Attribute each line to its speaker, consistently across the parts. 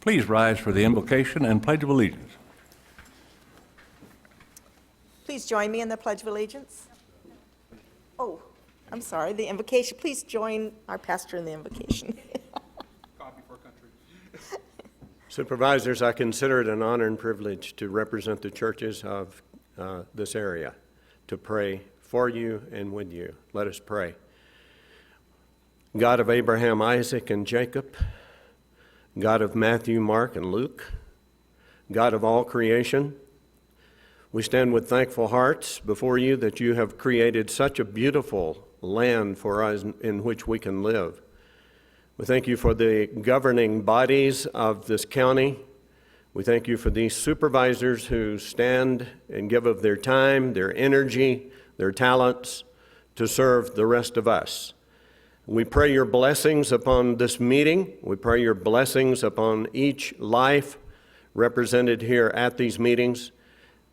Speaker 1: Please rise for the invocation and Pledge of Allegiance.
Speaker 2: Please join me in the Pledge of Allegiance. Oh, I'm sorry, the invocation. Please join our pastor in the invocation.
Speaker 3: Copy for country.
Speaker 4: Supervisors, I consider it an honor and privilege to represent the churches of this area, to pray for you and with you. Let us pray. God of Abraham, Isaac, and Jacob, God of Matthew, Mark, and Luke, God of all creation, we stand with thankful hearts before you that you have created such a beautiful land for us in which we can live. We thank you for the governing bodies of this county. We thank you for these supervisors who stand and give of their time, their energy, their talents to serve the rest of us. We pray your blessings upon this meeting. We pray your blessings upon each life represented here at these meetings.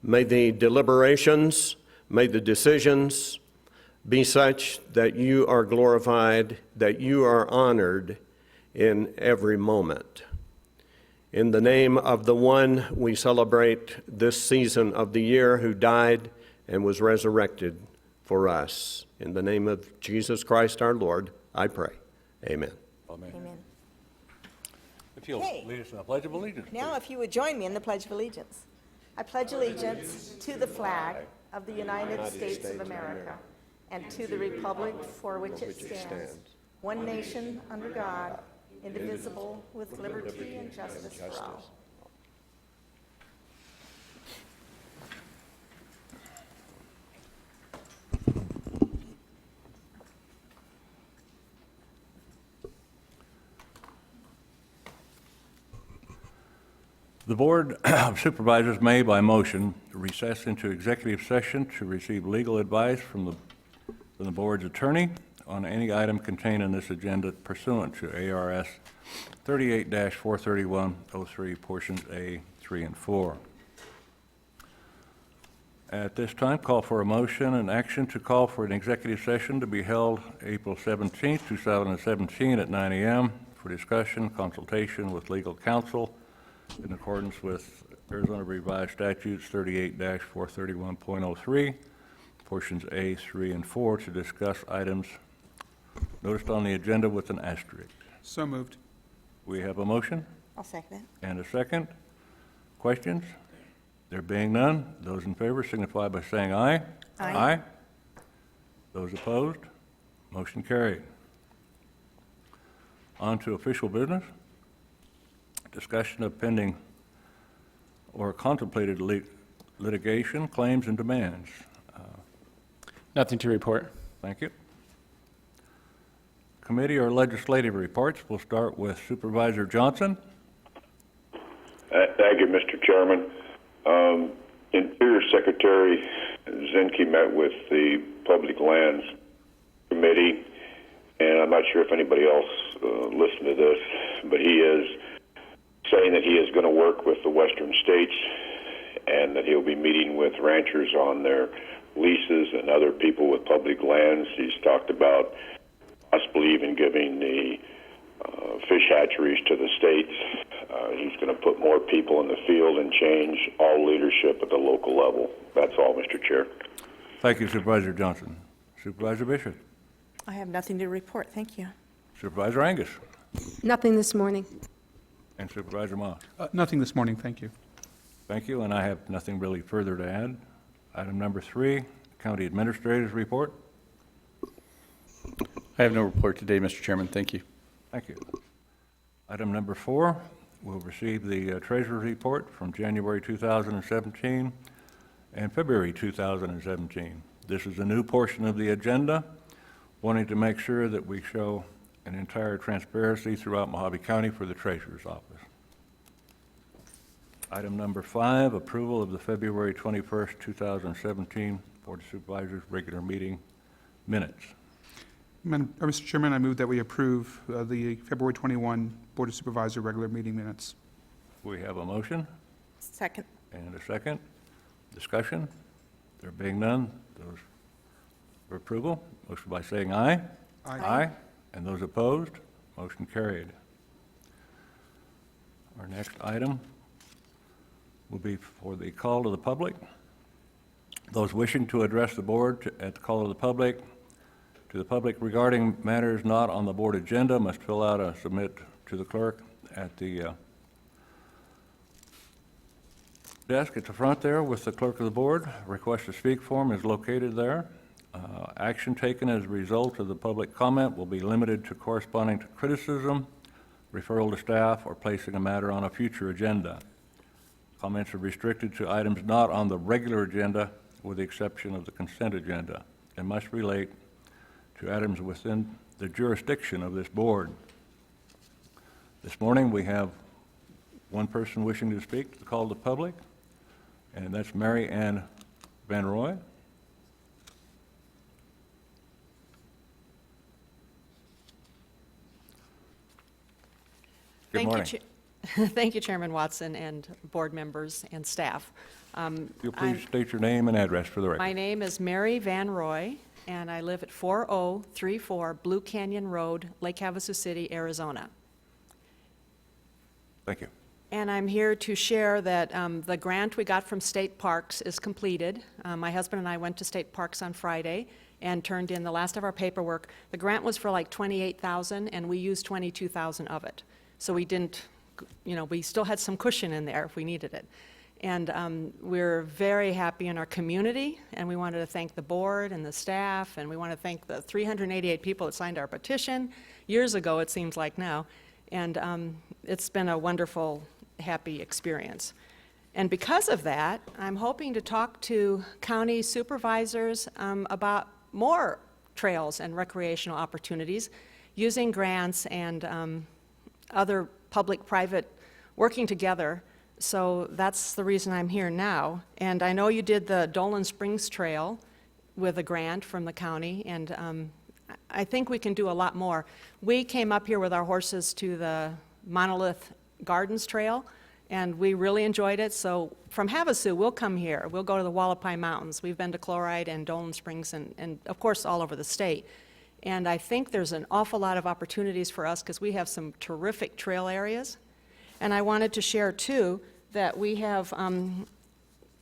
Speaker 4: May the deliberations, may the decisions be such that you are glorified, that you are honored in every moment. In the name of the one we celebrate this season of the year who died and was resurrected for us. In the name of Jesus Christ our Lord, I pray. Amen.
Speaker 1: Amen.
Speaker 2: Amen.
Speaker 1: If you'll
Speaker 2: Okay.
Speaker 1: lead us in a Pledge of Allegiance.
Speaker 2: Now,
Speaker 1: please.
Speaker 2: if you would join me in the Pledge of Allegiance. I pledge allegiance to the flag of the United States of America and to the republic for which it stands, one nation under God, indivisible, with liberty and justice for all.
Speaker 1: The Board of Supervisors may, by motion, recess into executive session to receive legal advice from the Board's attorney on any item contained in this agenda pursuant to ARS 38-431.03, portions A, 3, and 4. At this time, call for a motion and action to call for an executive session to be held April 17, 2017 at 9 a.m. for discussion, consultation with legal counsel in accordance with Arizona Revised Statutes 38-431.03, portions A, 3, and 4, to discuss items noticed on the agenda with an asterisk.
Speaker 3: So moved.
Speaker 1: We have a motion
Speaker 2: I'll second it.
Speaker 1: and a second. Questions? There being none, those in favor signify by saying aye.
Speaker 2: Aye.
Speaker 1: Those opposed? Motion carried. On to official business. Discussion of pending or contemplated litigation, claims, and demands.
Speaker 5: Nothing to report.
Speaker 1: Thank you. Committee or legislative reports. We'll start with Supervisor Johnson.
Speaker 6: Thank you, Mr. Chairman. Interior Secretary Zinke met with the Public Lands Committee, and I'm not sure if anybody else listened to this, but he is saying that he is going to work with the western states and that he'll be meeting with ranchers on their leases and other people with public lands. He's talked about possibly even giving the fish hatcheries to the states. He's going to put more people in the field and change all leadership at the local level. That's all, Mr. Chair.
Speaker 1: Thank you, Supervisor Johnson. Supervisor Bishop.
Speaker 2: I have nothing to report. Thank you.
Speaker 1: Supervisor Angus.
Speaker 7: Nothing this morning.
Speaker 1: And Supervisor Moss.
Speaker 3: Nothing this morning, thank you.
Speaker 1: Thank you, and I have nothing really further to add. Item number 3, County Administrator's Report.
Speaker 5: I have no report today, Mr. Chairman. Thank you.
Speaker 1: Thank you. Item number 4, we'll receive the Treasurer's Report from January 2017 and February 2017. This is a new portion of the agenda, wanting to make sure that we show an entire transparency throughout Mojave County for the Treasurer's Office. Item number 5, approval of the February 21st, 2017 Board of Supervisors regular meeting minutes.
Speaker 3: Mr. Chairman, I move that we approve the February 21 Board of Supervisor regular meeting minutes.
Speaker 1: We have a motion
Speaker 2: Second.
Speaker 1: and a second. Discussion? There being none, those for approval, motion by saying aye.
Speaker 3: Aye.
Speaker 1: Aye. And those opposed, motion carried. Our next item will be for the call to the public. Those wishing to address the board at the call of the public, to the public regarding matters not on the board agenda must fill out a submit to the clerk at the desk at the front there with the clerk of the board. Request to speak form is located there. Action taken as a result of the public comment will be limited to corresponding to criticism, referral to staff, or placing a matter on a future agenda. Comments are restricted to items not on the regular agenda with the exception of the consent agenda and must relate to items within the jurisdiction of this board. This morning we have one person wishing to speak to the call to the public, and that's Mary Ann Van Roy. Good morning.
Speaker 8: Thank you, Chairman Watson and board members and staff.
Speaker 1: If you'll please state your name and address for the record.
Speaker 8: My name is Mary Van Roy, and I live at 4034 Blue Canyon Road, Lake Havasu City, Arizona.
Speaker 1: Thank you.
Speaker 8: And I'm here to share that the grant we got from State Parks is completed. My husband and I went to State Parks on Friday and turned in the last of our paperwork. The grant was for like $28,000, and we used $22,000 of it. So we didn't, we still had some cushion in there if we needed it. And we're very happy in our community, and we wanted to thank the board and the staff, and we want to thank the 388 people that signed our petition years ago, it seems like now. And it's been a wonderful, happy experience. And because of that, I'm hoping to talk to county supervisors about more trails and recreational opportunities using grants and other public-private working together. So that's the reason I'm here now. And I know you did the Dolan Springs Trail with a grant from the county, and I think we can do a lot more. We came up here with our horses to the Monolith Gardens Trail, and we really enjoyed it. So from Havasu, we'll come here. We'll go to the Wallapai Mountains. We've been to Chloride and Dolan Springs and of course, all over the state. And I think there's an awful lot of opportunities for us because we have some terrific trail areas. And I wanted to share, too, that we have, on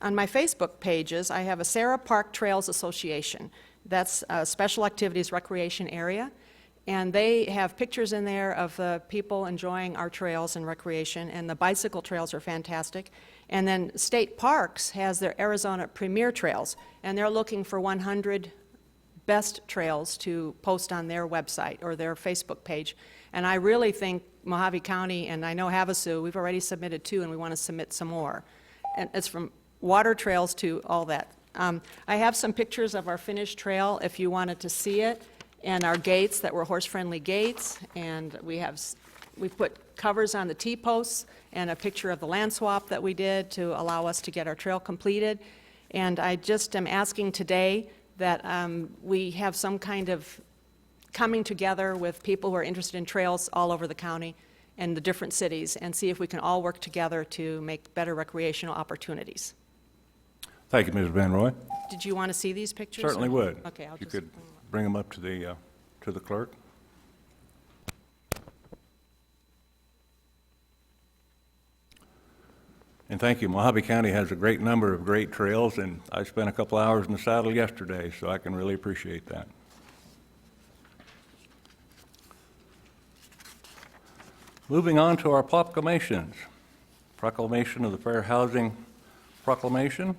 Speaker 8: my Facebook pages, I have a Sarah Park Trails Association. That's a special activities recreation area. And they have pictures in there of the people enjoying our trails and recreation, and the bicycle trails are fantastic. And then State Parks has their Arizona Premier Trails, and they're looking for 100 best trails to post on their website or their Facebook page. And I really think Mojave County, and I know Havasu, we've already submitted 2, and we want to submit some more. And it's from water trails to all that. I have some pictures of our finished trail if you wanted to see it, and our gates that were horse-friendly gates, and we put covers on the T-posts and a picture of the land swap that we did to allow us to get our trail completed. And I just am asking today that we have some kind of coming together with people who are interested in trails all over the county and the different cities, and see if we can all work together to make better recreational opportunities.
Speaker 1: Thank you, Ms. Van Roy.
Speaker 8: Did you want to see these pictures?
Speaker 1: Certainly would.
Speaker 8: Okay, I'll
Speaker 1: If you
Speaker 8: just
Speaker 1: could bring them up to the clerk. And thank you. Mojave County has a great number of great trails, and I spent a couple hours in the saddle yesterday, so I can really appreciate that. Moving on to our proclamations. Proclamation of the Fair Housing Proclamation.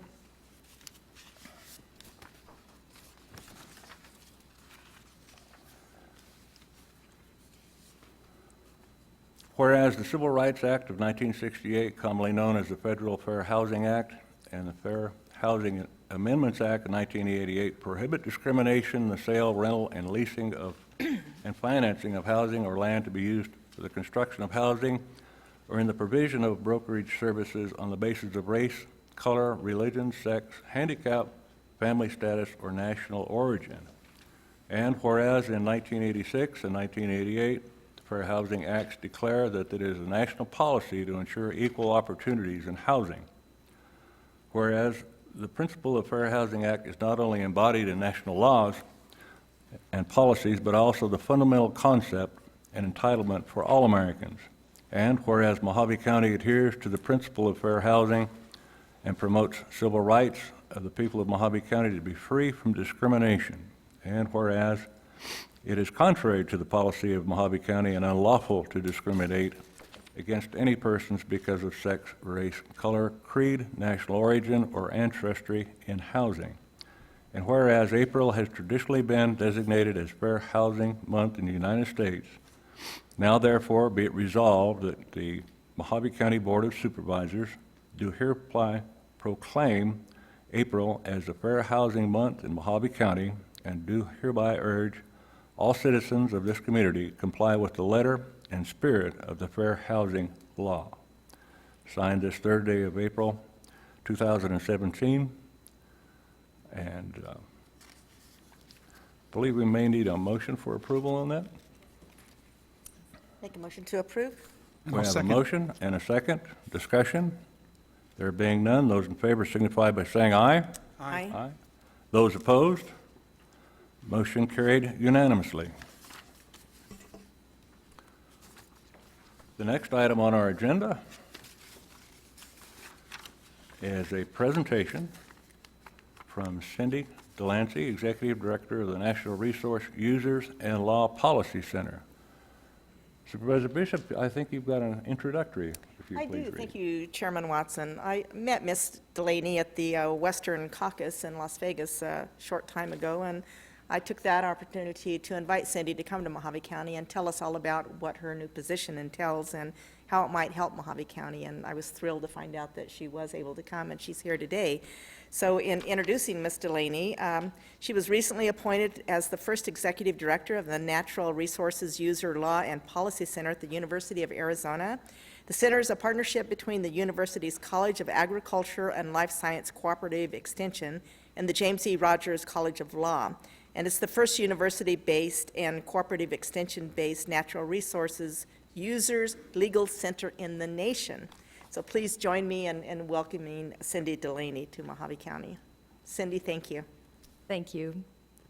Speaker 1: Whereas the Civil Rights Act of 1968, commonly known as the Federal Fair Housing Act, and the Fair Housing Amendments Act of 1988 prohibit discrimination in the sale, rental, and leasing of and financing of housing or land to be used for the construction of housing or in the provision of brokerage services on the basis of race, color, religion, sex, handicap, family status, or national origin. And whereas in 1986 and 1988, Fair Housing Acts declare that it is a national policy to ensure equal opportunities in housing. Whereas the principle of Fair Housing Act is not only embodied in national laws and policies, but also the fundamental concept and entitlement for all Americans. And whereas Mojave County adheres to the principle of fair housing and promotes civil rights of the people of Mojave County to be free from discrimination. And whereas it is contrary to the policy of Mojave County and unlawful to discriminate against any persons because of sex, race, color, creed, national origin, or ancestry in housing. And whereas April has traditionally been designated as Fair Housing Month in the United States, now therefore be it resolved that the Mojave County Board of Supervisors do hereby proclaim April as the Fair Housing Month in Mojave County and do hereby urge all citizens of this community comply with the letter and spirit of the Fair Housing Law. Signed this third day of April, 2017. And I believe we may need a motion for approval on that.
Speaker 2: Make a motion to approve?
Speaker 3: And
Speaker 1: We
Speaker 3: I'll
Speaker 1: have a
Speaker 3: second.
Speaker 1: motion and a second. Discussion. There being none, those in favor signify by saying aye.
Speaker 2: Aye.
Speaker 1: Those opposed? Motion carried unanimously. The next item on our agenda is a presentation from Cindy Delancey, Executive Director of the National Resource Users and Law Policy Center. Supervisor Bishop, I think you've got an introductory, if you
Speaker 2: I
Speaker 1: please
Speaker 2: do.
Speaker 1: read.
Speaker 2: Thank you, Chairman Watson. I met Ms. Delaney at the Western Caucus in Las Vegas a short time ago, and I took that opportunity to invite Cindy to come to Mojave County and tell us all about what her new position entails and how it might help Mojave County. And I was thrilled to find out that she was able to come, and she's here today. So in introducing Ms. Delaney, she was recently appointed as the first executive director of the Natural Resources User Law and Policy Center at the University of Arizona. The center is a partnership between the university's College of Agriculture and Life Science Cooperative Extension and the James E. Rogers College of Law. And it's the first university-based and cooperative extension-based natural resources users legal center in the nation. So please join me in welcoming Cindy Delaney to Mojave County. Cindy, thank you.
Speaker 9: Thank you.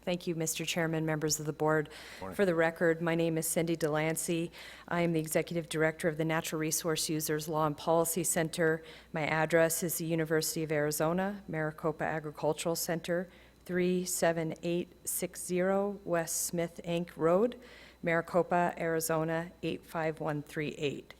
Speaker 9: Thank you, Mr. Chairman, members of the board. For the record, my name is Cindy Delancey. I am the Executive Director of the Natural Resource Users Law and Policy Center. My address is the University of Arizona, Maricopa Agricultural Center, 37860 West Smith Inc. Road, Maricopa, Arizona, 85138.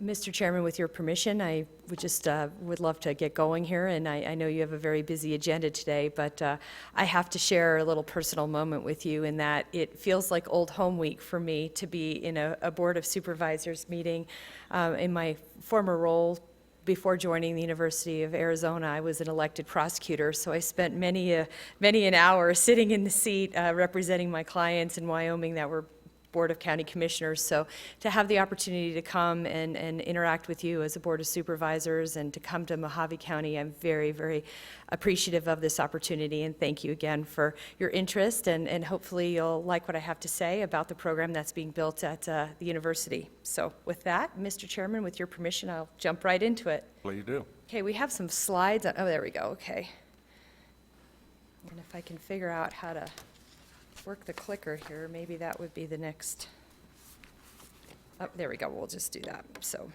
Speaker 9: Mr. Chairman, with your permission, I would just would love to get going here, and I know you have a very busy agenda today, but I have to share a little personal moment with you in that it feels like old home week for me to be in a Board of Supervisors meeting. In my former role before joining the University of Arizona, I was an elected prosecutor, so I spent many an hour sitting in the seat representing my clients in Wyoming that were Board of County Commissioners. So to have the opportunity to come and interact with you as a Board of Supervisors and to come to Mojave County, I'm very, very appreciative of this opportunity, and thank you again for your interest, and hopefully you'll like what I have to say about the program that's being built at the university. So with that, Mr. Chairman, with your permission, I'll jump right into it.
Speaker 1: Please do.
Speaker 9: Okay, we have some slides. Oh, there we go, okay. And if I can figure out how to work the clicker here, maybe that would be the next. Oh, there we go, we'll just do that, so.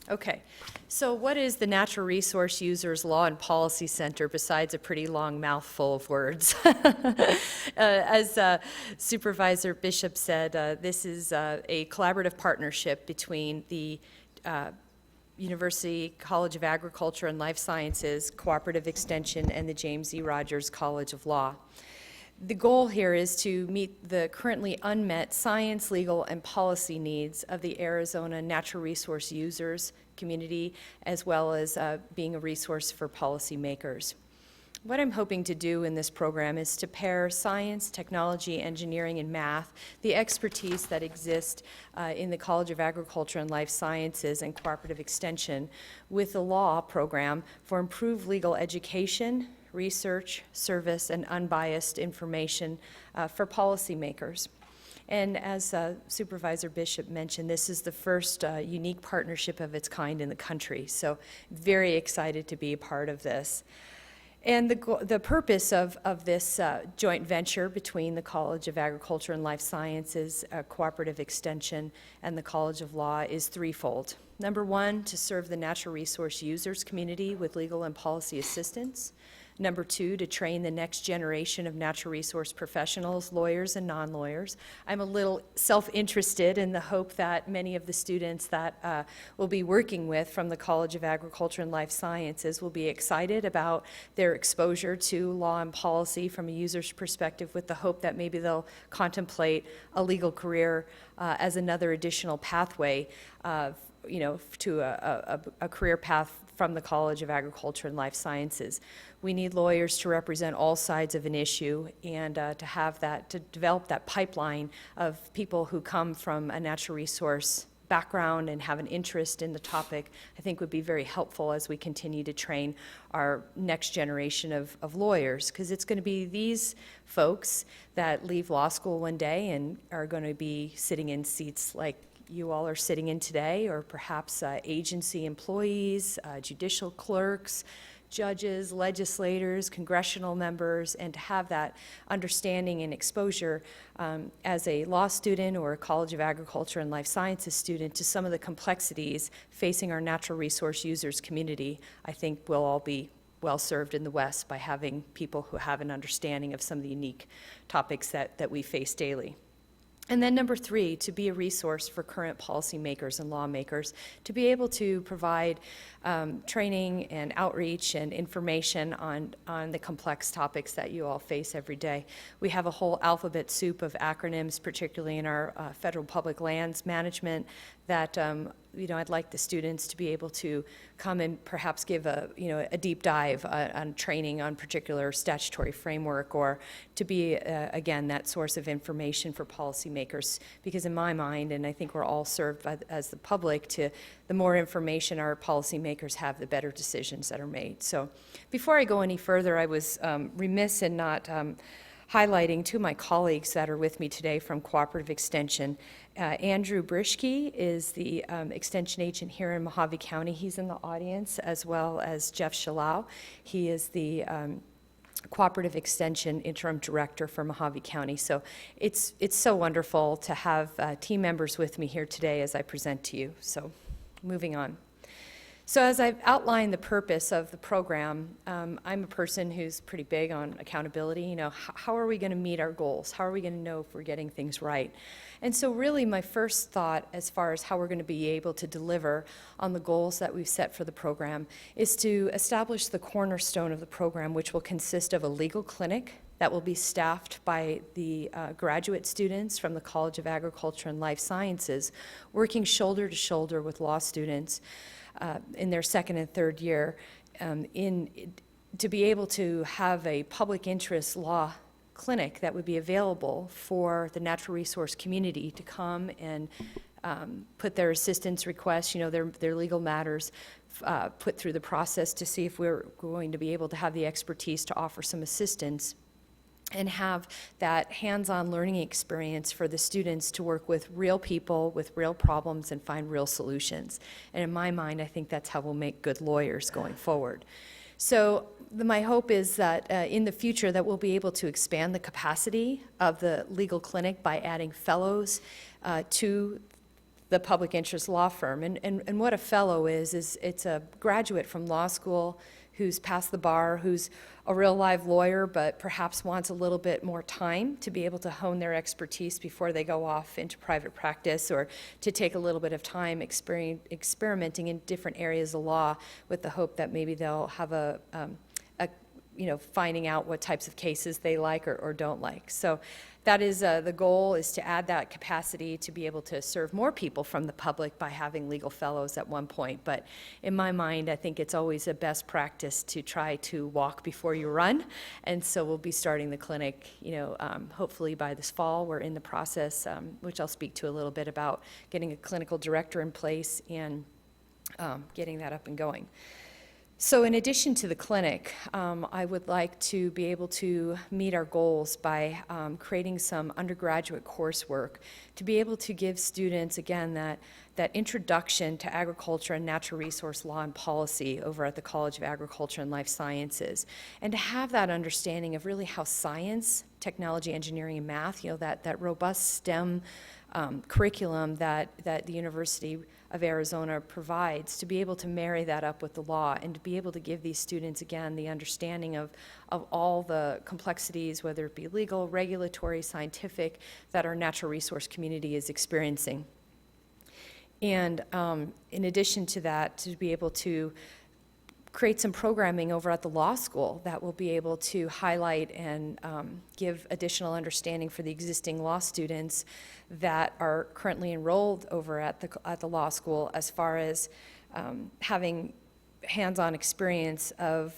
Speaker 9: Okay, so what is the Natural Resource Users Law and Policy Center besides a pretty long mouthful of words? As Supervisor Bishop said, this is a collaborative partnership between the University College of Agriculture and Life Sciences Cooperative Extension and the James E. Rogers College of Law. The goal here is to meet the currently unmet science, legal, and policy needs of the Arizona natural resource users community, as well as being a resource for policymakers. What I'm hoping to do in this program is to pair science, technology, engineering, and math, the expertise that exists in the College of Agriculture and Life Sciences and Cooperative Extension, with the law program for improved legal education, research, service, and unbiased information for policymakers. And as Supervisor Bishop mentioned, this is the first unique partnership of its kind in the country, so very excited to be a part of this. And the purpose of this joint venture between the College of Agriculture and Life Sciences, Cooperative Extension, and the College of Law is threefold. Number one, to serve the natural resource users community with legal and policy assistance. Number two, to train the next generation of natural resource professionals, lawyers and non-lawyers. I'm a little self-interested in the hope that many of the students that we'll be working with from the College of Agriculture and Life Sciences will be excited about their exposure to law and policy from a user's perspective, with the hope that maybe they'll contemplate a legal career as another additional pathway to a career path from the College of Agriculture and Life Sciences. We need lawyers to represent all sides of an issue, and to develop that pipeline of people who come from a natural resource background and have an interest in the topic, I think would be very helpful as we continue to train our next generation of lawyers, because it's going to be these folks that leave law school one day and are going to be sitting in seats like you all are sitting in today, or perhaps agency employees, judicial clerks, judges, legislators, congressional members, and to have that understanding and exposure as a law student or a College of Agriculture and Life Sciences student to some of the complexities facing our natural resource users community, I think we'll all be well served in the West by having people who have an understanding of some of the unique topics that we face daily. And then number three, to be a resource for current policymakers and lawmakers, to be able to provide training and outreach and information on the complex topics that you all face every day. We have a whole alphabet soup of acronyms, particularly in our federal public lands management, that I'd like the students to be able to come and perhaps give a deep dive on training on particular statutory framework, or to be, again, that source of information for policymakers. Because in my mind, and I think we're all served as the public, the more information our policymakers have, the better decisions that are made. So before I go any further, I was remiss in not highlighting two of my colleagues that are with me today from Cooperative Extension. Andrew Brischke is the extension agent here in Mojave County. He's in the audience, as well as Jeff Shalau. He is the Cooperative Extension Interim Director for Mojave County. So it's so wonderful to have team members with me here today as I present to you. So moving on. So as I've outlined the purpose of the program, I'm a person who's pretty big on accountability. How are we going to meet our goals? How are we going to know if we're getting things right? And so really my first thought as far as how we're going to be able to deliver on the goals that we've set for the program is to establish the cornerstone of the program, which will consist of a legal clinic that will be staffed by the graduate students from the College of Agriculture and Life Sciences, working shoulder to shoulder with law students in their second and third year, to be able to have a public interest law clinic that would be available for the natural resource community to come and put their assistance requests, their legal matters, put through the process to see if we're going to be able to have the expertise to offer some assistance, and have that hands-on learning experience for the students to work with real people, with real problems, and find real solutions. And in my mind, I think that's how we'll make good lawyers going forward. So my hope is that in the future that we'll be able to expand the capacity of the legal clinic by adding fellows to the public interest law firm. And what a fellow is it's a graduate from law school who's passed the bar, who's a real live lawyer, but perhaps wants a little bit more time to be able to hone their expertise before they go off into private practice, or to take a little bit of time experimenting in different areas of law, with the hope that maybe they'll have finding out what types of cases they like or don't like. So that is the goal, is to add that capacity to be able to serve more people from the public by having legal fellows at one point. But in my mind, I think it's always a best practice to try to walk before you run. And so we'll be starting the clinic, hopefully by this fall. We're in the process, which I'll speak to a little bit about, getting a clinical director in place and getting that up and going. So in addition to the clinic, I would like to be able to meet our goals by creating some undergraduate coursework to be able to give students, again, that introduction to agriculture and natural resource law and policy over at the College of Agriculture and Life Sciences, and to have that understanding of really how science, technology, engineering, and math, that robust STEM curriculum that the University of Arizona provides, to be able to marry that up with the law and to be able to give these students, again, the understanding of all the complexities, whether it be legal, regulatory, scientific, that our natural resource community is experiencing. And in addition to that, to be able to create some programming over at the law school that will be able to highlight and give additional understanding for the existing law students that are currently enrolled over at the law school, as far as having hands-on experience of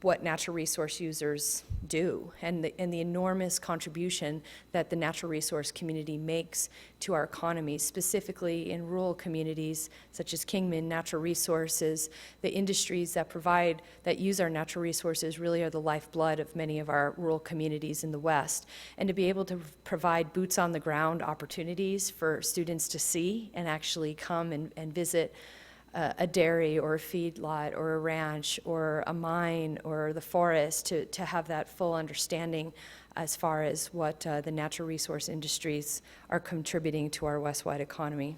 Speaker 9: what natural resource users do and the enormous contribution that the natural resource community makes to our economy, specifically in rural communities such as Kingman. Natural resources, the industries that use our natural resources really are the lifeblood of many of our rural communities in the West. And to be able to provide boots on the ground opportunities for students to see and actually come and visit a dairy or a feedlot or a ranch or a mine or the forest, to have that full understanding as far as what the natural resource industries are contributing to our West-wide economy.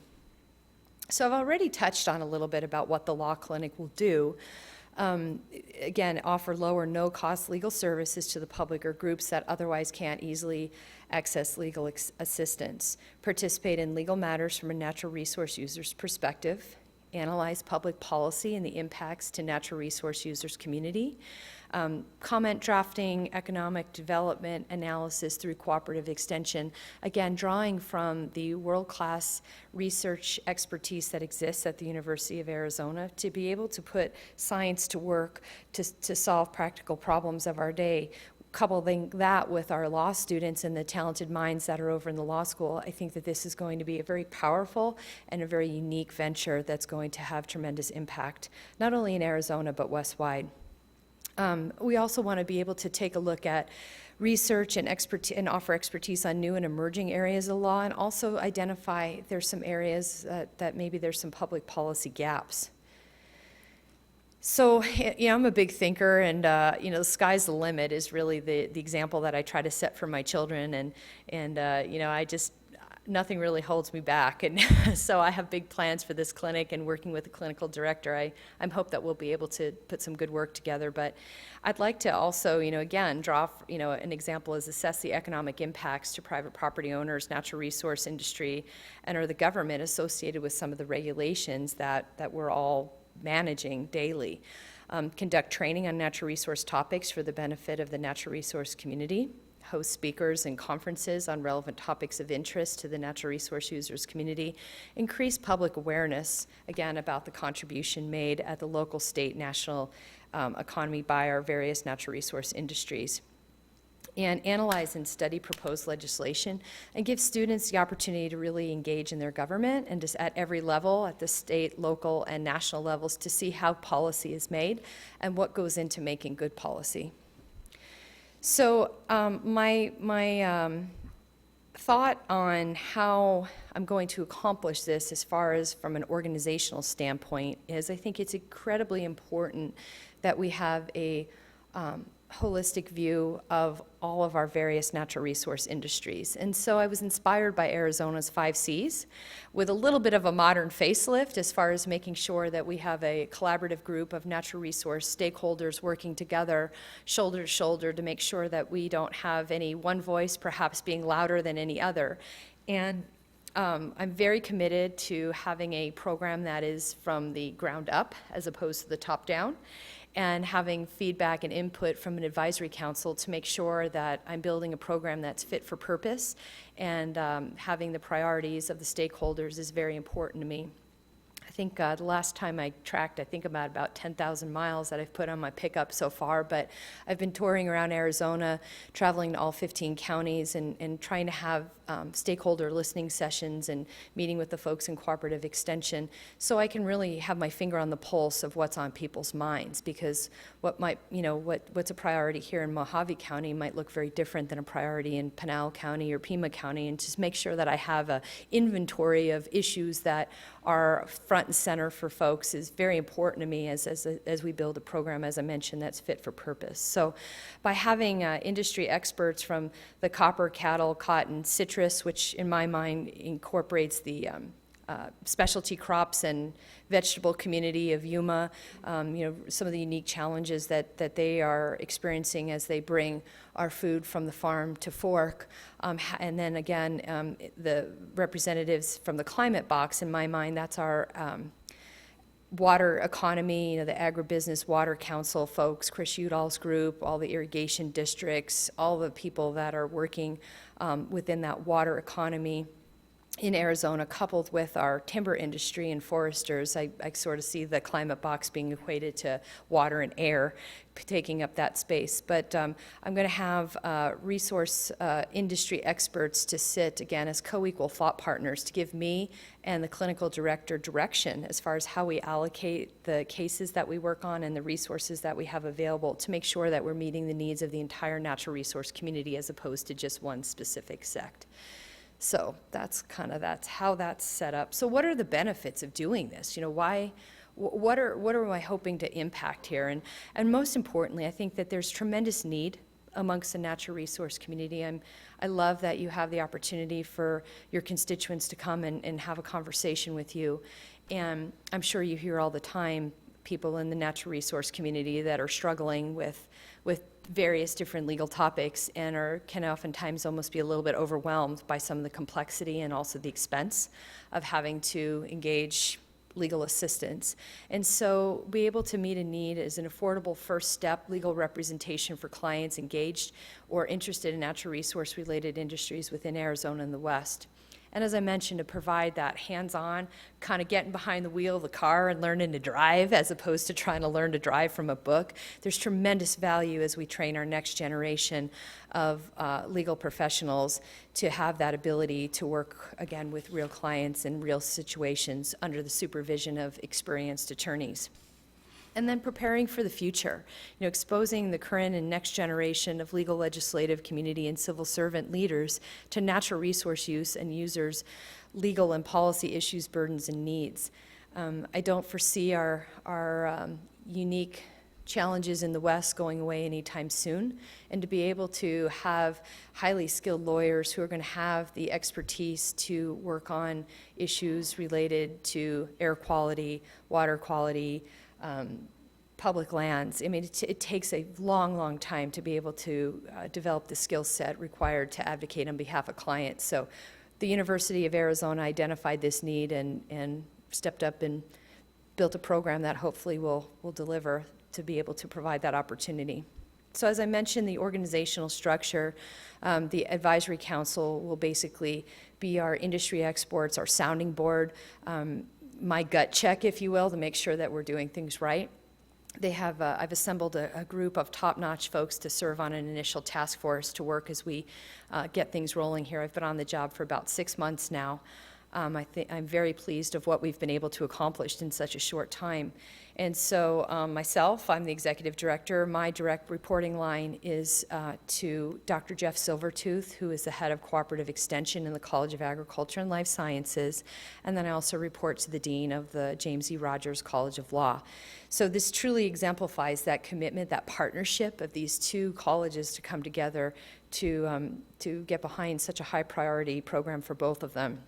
Speaker 9: So I've already touched on a little bit about what the law clinic will do. Again, offer low or no-cost legal services to the public or groups that otherwise can't easily access legal assistance, participate in legal matters from a natural resource user's perspective, analyze public policy and the impacts to natural resource users' community, comment drafting, economic development analysis through cooperative extension, again, drawing from the world-class research expertise that exists at the University of Arizona to be able to put science to work to solve practical problems of our day. Coupling that with our law students and the talented minds that are over in the law school, I think that this is going to be a very powerful and a very unique venture that's going to have tremendous impact, not only in Arizona, but West-wide. We also want to be able to take a look at research and offer expertise on new and emerging areas of law, and also identify there's some areas that maybe there's some public policy gaps. So, I'm a big thinker, and the sky's the limit is really the example that I try to set for my children, and I just, nothing really holds me back, and so I have big plans for this clinic, and working with the clinical director, I hope that we'll be able to put some good work together. But I'd like to also, again, draw, an example is assess the economic impacts to private property owners, natural resource industry, or the government associated with some of the regulations that we're all managing daily. Conduct training on natural resource topics for the benefit of the natural resource community. Host speakers and conferences on relevant topics of interest to the natural resource users community. Increase public awareness, again, about the contribution made at the local, state, national economy by our various natural resource industries. And analyze and study proposed legislation, and give students the opportunity to really engage in their government and just at every level, at the state, local, and national levels, to see how policy is made and what goes into making good policy. So my thought on how I'm going to accomplish this, as far as from an organizational standpoint, is I think it's incredibly important that we have a holistic view of all of our various natural resource industries. And so I was inspired by Arizona's 5 Cs, with a little bit of a modern facelift, as far as making sure that we have a collaborative group of natural resource stakeholders working together, shoulder to shoulder, to make sure that we don't have any one voice perhaps being louder than any other. And I'm very committed to having a program that is from the ground up as opposed to the top down, and having feedback and input from an advisory council to make sure that I'm building a program that's fit for purpose, and having the priorities of the stakeholders is very important to me. I think the last time I tracked, I think about 10,000 miles that I've put on my pickup so far, but I've been touring around Arizona, traveling to all 15 counties and trying to have stakeholder listening sessions and meeting with the folks in cooperative extension so I can really have my finger on the pulse of what's on people's minds, because what's a priority here in Mojave County might look very different than a priority in Pinal County or Pima County, and just make sure that I have an inventory of issues that are front and center for folks is very important to me as we build a program, as I mentioned, that's fit for purpose. So by having industry experts from the copper, cattle, cotton, citrus, which in my mind incorporates the specialty crops and vegetable community of Yuma, some of the unique challenges that they are experiencing as they bring our food from the farm to fork. And then again, the representatives from the climate box, in my mind, that's our water economy, the agribusiness water council folks, Chris Udall's group, all the irrigation districts, all the people that are working within that water economy in Arizona, coupled with our timber industry and foresters. I sort of see the climate box being equated to water and air, taking up that space. But I'm going to have resource industry experts to sit, again, as co-equal thought partners to give me and the clinical director direction as far as how we allocate the cases that we work on and the resources that we have available to make sure that we're meeting the needs of the entire natural resource community as opposed to just one specific sect. So that's how that's set up. So what are the benefits of doing this? What are I hoping to impact here? And most importantly, I think that there's tremendous need amongst the natural resource community. I love that you have the opportunity for your constituents to come and have a conversation with you. And I'm sure you hear all the time people in the natural resource community that are struggling with various different legal topics and can oftentimes almost be a little bit overwhelmed by some of the complexity and also the expense of having to engage legal assistance. And so be able to meet a need is an affordable first step, legal representation for clients engaged or interested in natural resource related industries within Arizona and the West. And as I mentioned, to provide that hands-on, kind of getting behind the wheel of the car and learning to drive as opposed to trying to learn to drive from a book. There's tremendous value as we train our next generation of legal professionals to have that ability to work, again, with real clients in real situations under the supervision of experienced attorneys. And then preparing for the future, exposing the current and next generation of legal, legislative, community, and civil servant leaders to natural resource use and users' legal and policy issues, burdens, and needs. I don't foresee our unique challenges in the West going away anytime soon, and to be able to have highly skilled lawyers who are going to have the expertise to work on issues related to air quality, water quality, public lands. I mean, it takes a long, long time to be able to develop the skill set required to advocate on behalf of clients. So the University of Arizona identified this need and stepped up and built a program that hopefully will deliver to be able to provide that opportunity. So as I mentioned, the organizational structure, the advisory council will basically be our industry experts, our sounding board, my gut check, if you will, to make sure that we're doing things right. I've assembled a group of top-notch folks to serve on an initial task force to work as we get things rolling here. I've been on the job for about 6 months now. I'm very pleased of what we've been able to accomplish in such a short time. And so myself, I'm the executive director. My direct reporting line is to Dr. Jeff Silvertooth, who is the head of cooperative extension in the College of Agriculture and Life Sciences. And then I also report to the dean of the James E. Rogers College of Law. So this truly exemplifies that commitment, that partnership of these two colleges to come together to get behind such a high priority program for both of them.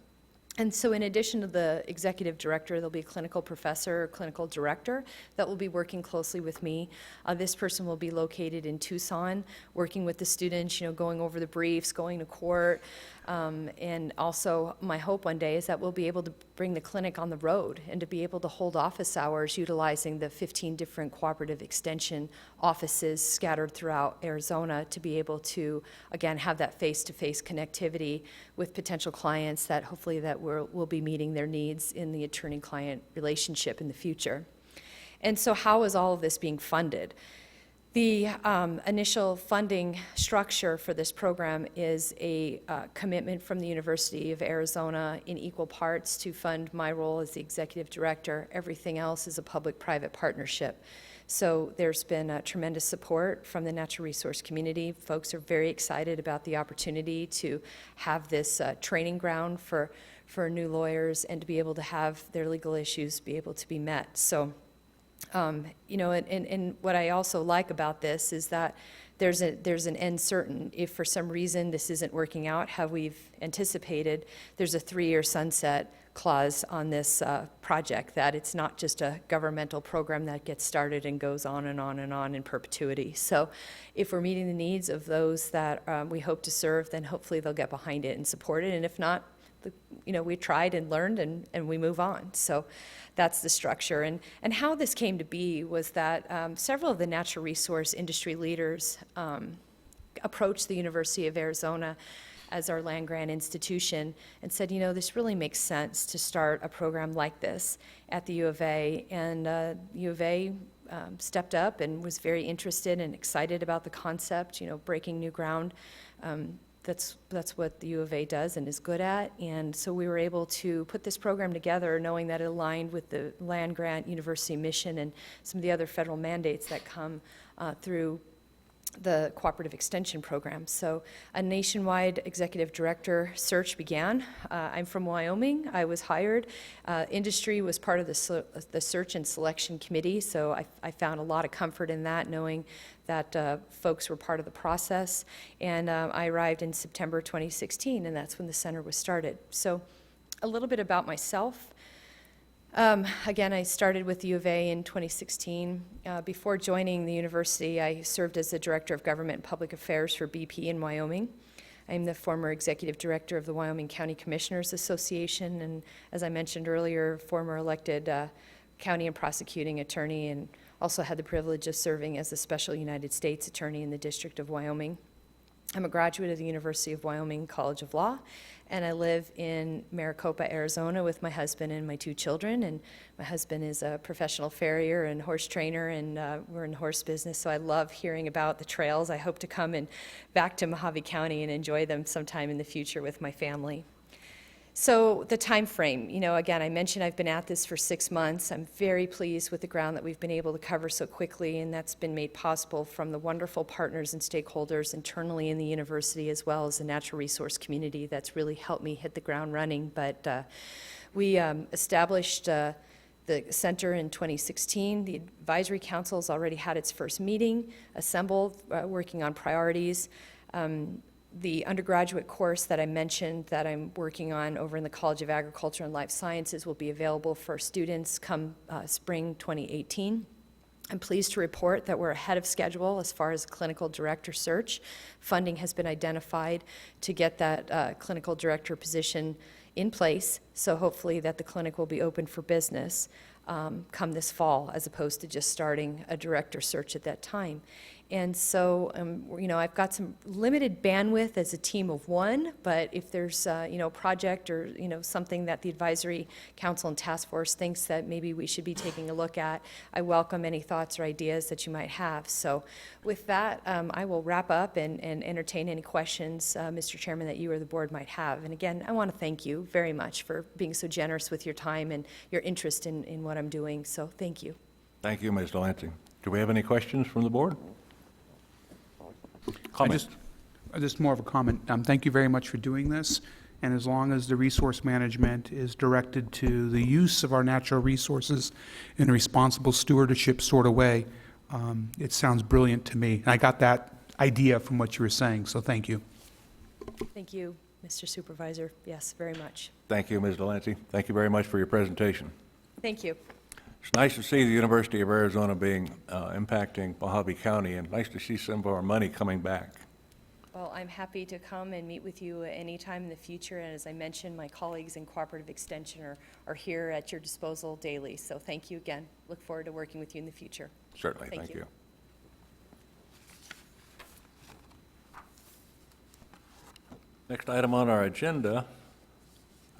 Speaker 9: And so in addition to the executive director, there'll be a clinical professor or clinical director that will be working closely with me. This person will be located in Tucson, working with the students, going over the briefs, going to court, And also, my hope one day is that we'll be able to bring the clinic on the road and to be able to hold office hours utilizing the 15 different cooperative extension offices scattered throughout Arizona to be able to, again, have that face-to-face connectivity with potential clients that hopefully that we'll be meeting their needs in the attorney-client relationship in the future. And so how is all of this being funded? The initial funding structure for this program is a commitment from the University of Arizona in equal parts to fund my role as the executive director. Everything else is a public-private partnership. So there's been tremendous support from the natural resource community. Folks are very excited about the opportunity to have this training ground for new lawyers and to be able to have their legal issues be able to be met. So. You know, and what I also like about this is that there's an end certain. If for some reason this isn't working out how we've anticipated, there's a 3-year sunset clause on this project, that it's not just a governmental program that gets started and goes on and on and on in perpetuity. So if we're meeting the needs of those that we hope to serve, then hopefully they'll get behind it and support it. And if not, you know, we tried and learned and we move on. So that's the structure. And how this came to be was that several of the natural resource industry leaders approached the University of Arizona as our land-grant institution and said, you know, this really makes sense to start a program like this at the U of A. And U of A stepped up and was very interested and excited about the concept, you know, breaking new ground. That's what the U of A does and is good at. And so we were able to put this program together knowing that it aligned with the land-grant university mission and some of the other federal mandates that come through the cooperative extension program. So a nationwide executive director search began. I'm from Wyoming. I was hired. Industry was part of the search and selection committee, so I found a lot of comfort in that, knowing that folks were part of the process. And I arrived in September 2016, and that's when the center was started. So a little bit about myself. Again, I started with the U of A in 2016. Before joining the university, I served as the Director of Government and Public Affairs for BP in Wyoming. I'm the former Executive Director of the Wyoming County Commissioners Association, and as I mentioned earlier, former elected county and prosecuting attorney, and also had the privilege of serving as the Special United States Attorney in the District of Wyoming. I'm a graduate of the University of Wyoming College of Law, and I live in Maricopa, Arizona with my husband and my 2 children. And my husband is a professional farrier and horse trainer, and we're in the horse business, so I love hearing about the trails. I hope to come back to Mojave County and enjoy them sometime in the future with my family. So the time frame, you know, again, I mentioned I've been at this for 6 months. I'm very pleased with the ground that we've been able to cover so quickly, and that's been made possible from the wonderful partners and stakeholders internally in the university, as well as the natural resource community that's really helped me hit the ground running. But we established the center in 2016. The advisory council has already had its first meeting, assembled, working on priorities. The undergraduate course that I mentioned that I'm working on over in the College of Agriculture and Life Sciences will be available for students come spring 2018. I'm pleased to report that we're ahead of schedule as far as clinical director search. Funding has been identified to get that clinical director position in place, so hopefully that the clinic will be open for business come this fall, as opposed to just starting a director search at that time. And so, you know, I've got some limited bandwidth as a team of 1, but if there's, you know, a project or, you know, something that the advisory council and task force thinks that maybe we should be taking a look at, I welcome any thoughts or ideas that you might have. So with that, I will wrap up and entertain any questions, Mr. Chairman, that you or the board might have. And again, I want to thank you very much for being so generous with your time and your interest in what I'm doing. So thank you.
Speaker 1: Thank you, Ms. Delancey. Do we have any questions from the board? Comment.
Speaker 3: Just more of a comment. Thank you very much for doing this. And as long as the resource management is directed to the use of our natural resources in a responsible stewardship sort of way, it sounds brilliant to me. And I got that idea from what you were saying, so thank you.
Speaker 9: Thank you, Mr. Supervisor. Yes, very much.
Speaker 1: Thank you, Ms. Delancey. Thank you very much for your presentation.
Speaker 9: Thank you.
Speaker 1: It's nice to see the University of Arizona being impacting Mojave County, and nice to see some of our money coming back.
Speaker 9: Well, I'm happy to come and meet with you anytime in the future, and as I mentioned, my colleagues in Cooperative Extension are here at your disposal daily, so thank you again. Look forward to working with you in the future.
Speaker 1: Certainly,
Speaker 9: Thank
Speaker 1: thank
Speaker 9: you.
Speaker 1: you. Next item on our agenda,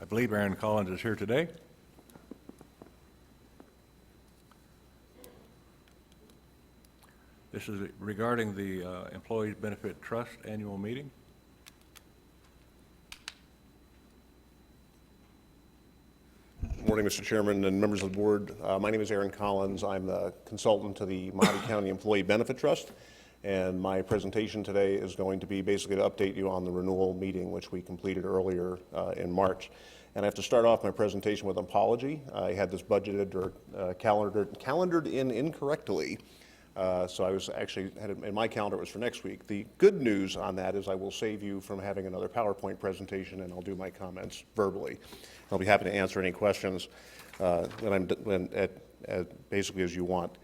Speaker 1: I believe Aaron Collins is here today. This is regarding the Employees Benefit Trust Annual Meeting.
Speaker 10: Morning, Mr. Chairman and members of the board. My name is Aaron Collins. I'm the consultant to the Mojave County Employee Benefit Trust, and my presentation today is going to be basically to update you on the renewal meeting, which we completed earlier in March. And I have to start off my presentation with an apology. I had this budgeted or calendared in incorrectly. So I was actually, in my calendar, it was for next week. The good news on that is I will save you from having another PowerPoint presentation, and I'll do my comments verbally. I'll be happy to answer any questions basically as you want.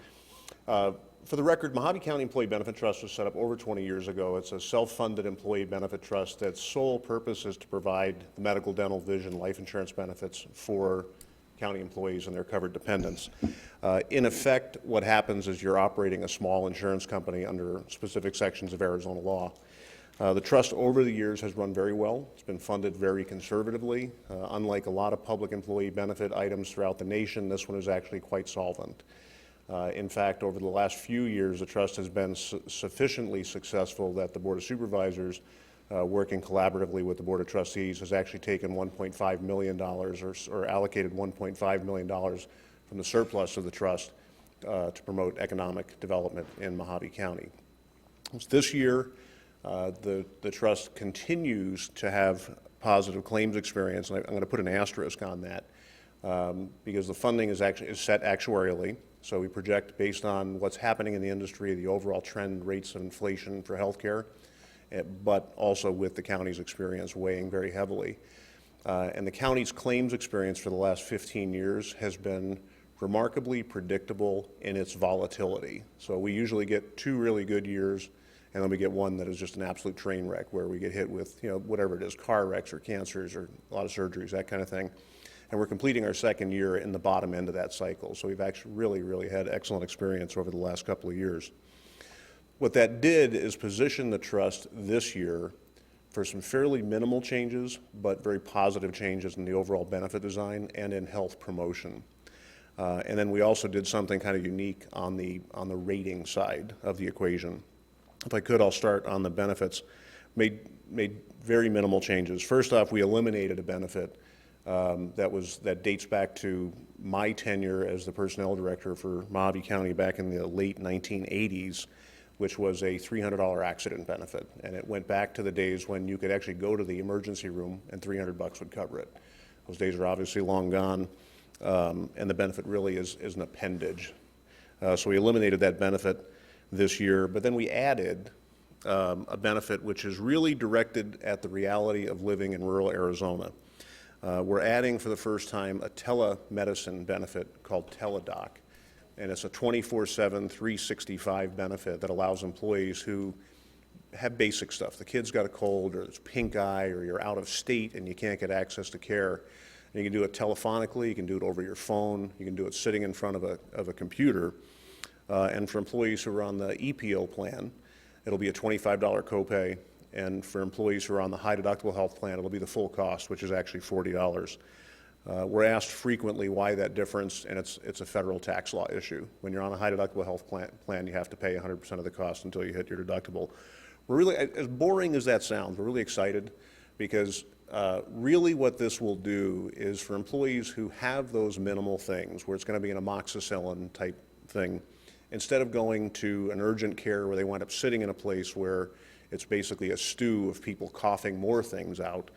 Speaker 10: For the record, Mojave County Employee Benefit Trust was set up over 20 years ago. It's a self-funded employee benefit trust that's sole purpose is to provide the medical, dental, vision, life insurance benefits for county employees and their covered dependents. In effect, what happens is you're operating a small insurance company under specific sections of Arizona law. The trust over the years has run very well. It's been funded very conservatively. Unlike a lot of public employee benefit items throughout the nation, this one is actually quite solvent. In fact, over the last few years, the trust has been sufficiently successful that the Board of Supervisors, working collaboratively with the Board of Trustees, has actually taken $1.5 million or allocated $1.5 million from the surplus of the trust to promote economic development in Mojave County. This year, the trust continues to have positive claims experience, and I'm going to put an asterisk on that because the funding is set actuarially. So we project based on what's happening in the industry, the overall trend rates of inflation for healthcare, but also with the county's experience weighing very heavily. And the county's claims experience for the last 15 years has been remarkably predictable in its volatility. So we usually get 2 really good years, and then we get one that is just an absolute train wreck where we get hit with, whatever it is, car wrecks or cancers or a lot of surgeries, that kind of thing. And we're completing our second year in the bottom end of that cycle. So we've actually really had excellent experience over the last couple of years. What that did is position the trust this year for some fairly minimal changes, but very positive changes in the overall benefit design and in health promotion. And then we also did something kind of unique on the rating side of the equation. If I could, I'll start on the benefits. Made very minimal changes. First off, we eliminated a benefit that dates back to my tenure as the personnel director for Mojave County back in the late 1980s, which was a $300 accident benefit. And it went back to the days when you could actually go to the emergency room and $300 would cover it. Those days are obviously long gone, and the benefit really is an appendage. So we eliminated that benefit this year, but then we added a benefit which is really directed at the reality of living in rural Arizona. We're adding for the first time a telemedicine benefit called TeleDoc, and it's a 24/7, 365 benefit that allows employees who have basic stuff. The kid's got a cold, or it's pink eye, or you're out of state and you can't get access to care. And you can do it telephonically, you can do it over your phone, you can do it sitting in front of a computer. And for employees who are on the EPO plan, it'll be a $25 copay. And for employees who are on the high deductible health plan, it'll be the full cost, which is actually $40. We're asked frequently why that difference, and it's a federal tax law issue. When you're on a high deductible health plan, you have to pay 100% of the cost until you hit your deductible. We're really, as boring as that sounds, we're really excited because really what this will do is for employees who have those minimal things, where it's going to be an amoxicillin type thing, instead of going to an urgent care where they wind up sitting in a place where it's basically a stew of people coughing more things out,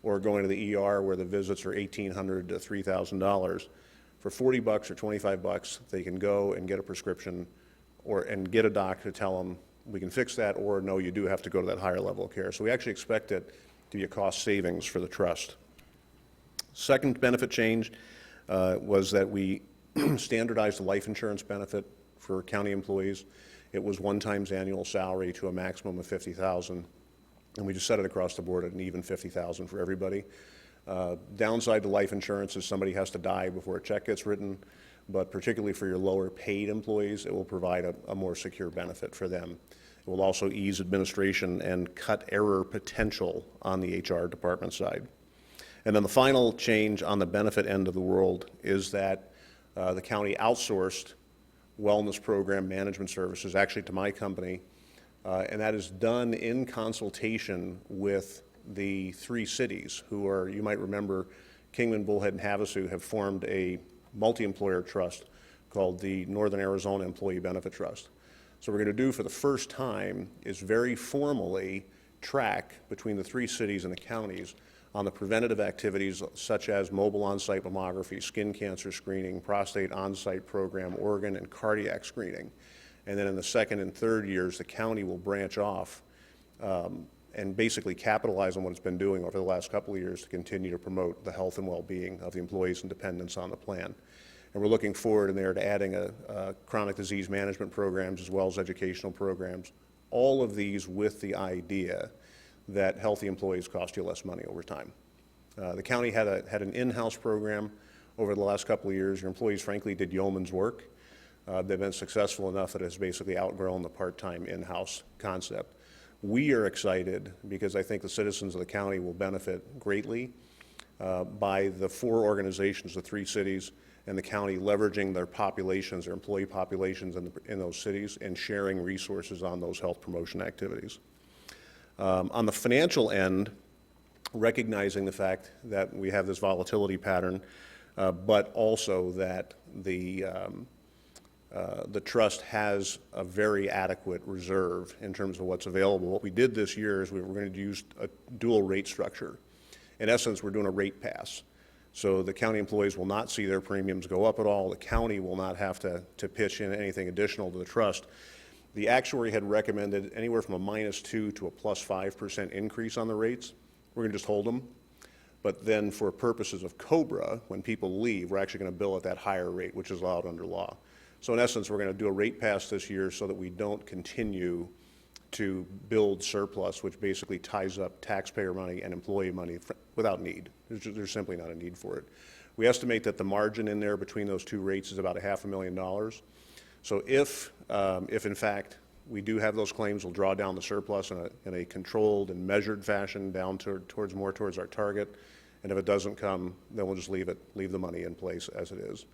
Speaker 10: or going to the ER where the visits are $1,800 to $3,000. For $40 or $25, they can go and get a prescription and get a doctor to tell them, we can fix that, or no, you do have to go to that higher level of care. So we actually expect it to be a cost savings for the trust. Second benefit change was that we standardized the life insurance benefit for county employees. It was 1 times annual salary to a maximum of $50,000. and we just set it across the board at an even $50,000 for everybody. Downside to life insurance is somebody has to die before a check gets written, but particularly for your lower paid employees, it will provide a more secure benefit for them. It will also ease administration and cut error potential on the HR department side. And then the final change on the benefit end of the world is that the county outsourced wellness program management services actually to my company, and that is done in consultation with the 3 cities who are, you might remember, Kingman, Bullhead, and Havasu have formed a multi-employer trust called the Northern Arizona Employee Benefit Trust. So what we're going to do for the first time is very formally track between the 3 cities and the counties on the preventative activities such as mobile on-site mammography, skin cancer screening, prostate on-site program, organ and cardiac screening. And then in the second and third years, the county will branch off and basically capitalize on what it's been doing over the last couple of years to continue to promote the health and well-being of the employees and dependents on the plan. And we're looking forward in there to adding chronic disease management programs as well as educational programs, all of these with the idea that healthy employees cost you less money over time. The county had an in-house program over the last couple of years. Your employees, frankly, did yeoman's work. They've been successful enough that it's basically outgrown the part-time in-house concept. We are excited because I think the citizens of the county will benefit greatly by the 4 organizations, the 3 cities, and the county leveraging their populations, their employee populations in those cities and sharing resources on those health promotion activities. On the financial end, recognizing the fact that we have this volatility pattern, but also that the trust has a very adequate reserve in terms of what's available. What we did this year is we were going to use a dual rate structure. In essence, we're doing a rate pass. So the county employees will not see their premiums go up at all. The county will not have to pitch in anything additional to the trust. The actuary had recommended anywhere from a -2 to a +5% increase on the rates. We're going to just hold them. But then for purposes of COBRA, when people leave, we're actually going to bill at that higher rate, which is allowed under law. So in essence, we're going to do a rate pass this year so that we don't continue to build surplus, which basically ties up taxpayer money and employee money without need. There's simply not a need for it. We estimate that the margin in there between those 2 rates is about $500,000. So if in fact we do have those claims, we'll draw down the surplus in a controlled and measured fashion down towards our target. And if it doesn't come, then we'll just leave the money in place as it is.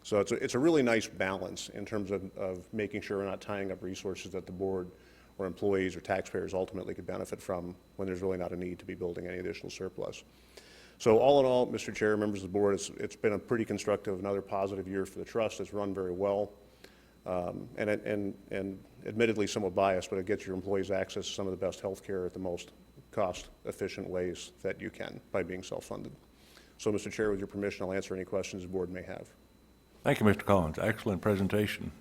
Speaker 10: So it's a really nice balance in terms of making sure we're not tying up resources that the board or employees or taxpayers ultimately could benefit from when there's really not a need to be building any additional surplus. So all in all, Mr. Chair, members of the board, it's been a pretty constructive, another positive year for the trust. It's run very well. And admittedly somewhat biased, but it gets your employees access to some of the best health care at the most cost-efficient ways that you can by being self-funded. So, Mr. Chair, with your permission, I'll answer any questions the board may have.
Speaker 1: Thank you, Mr. Collins. Excellent presentation.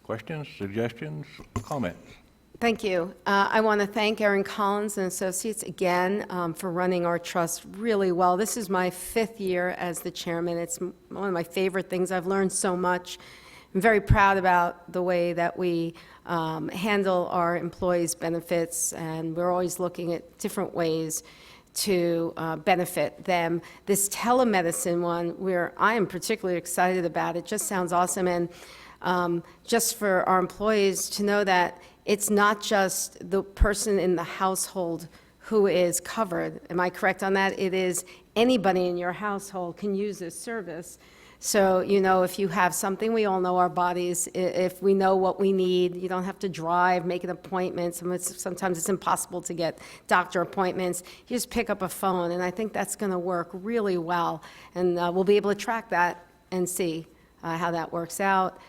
Speaker 1: Questions, suggestions, comments?
Speaker 7: Thank you. I want to thank Erin Collins and Associates again for running our trust really well. This is my 5th year as the chairman. It's one of my favorite things. I've learned so much. I'm very proud about the way that we handle our employees' benefits, and we're always looking at different ways to benefit them. This telemedicine one, where I am particularly excited about, it just sounds awesome. And just for our employees to know that it's not just the person in the household who is covered. Am I correct on that? It is anybody in your household can use this service. So, you know, if you have something, we all know our bodies. If we know what we need, you don't have to drive, make an appointment. Sometimes it's impossible to get doctor appointments. You just pick up a phone, and I think that's going to work really well. And we'll be able to track that and see how that works out.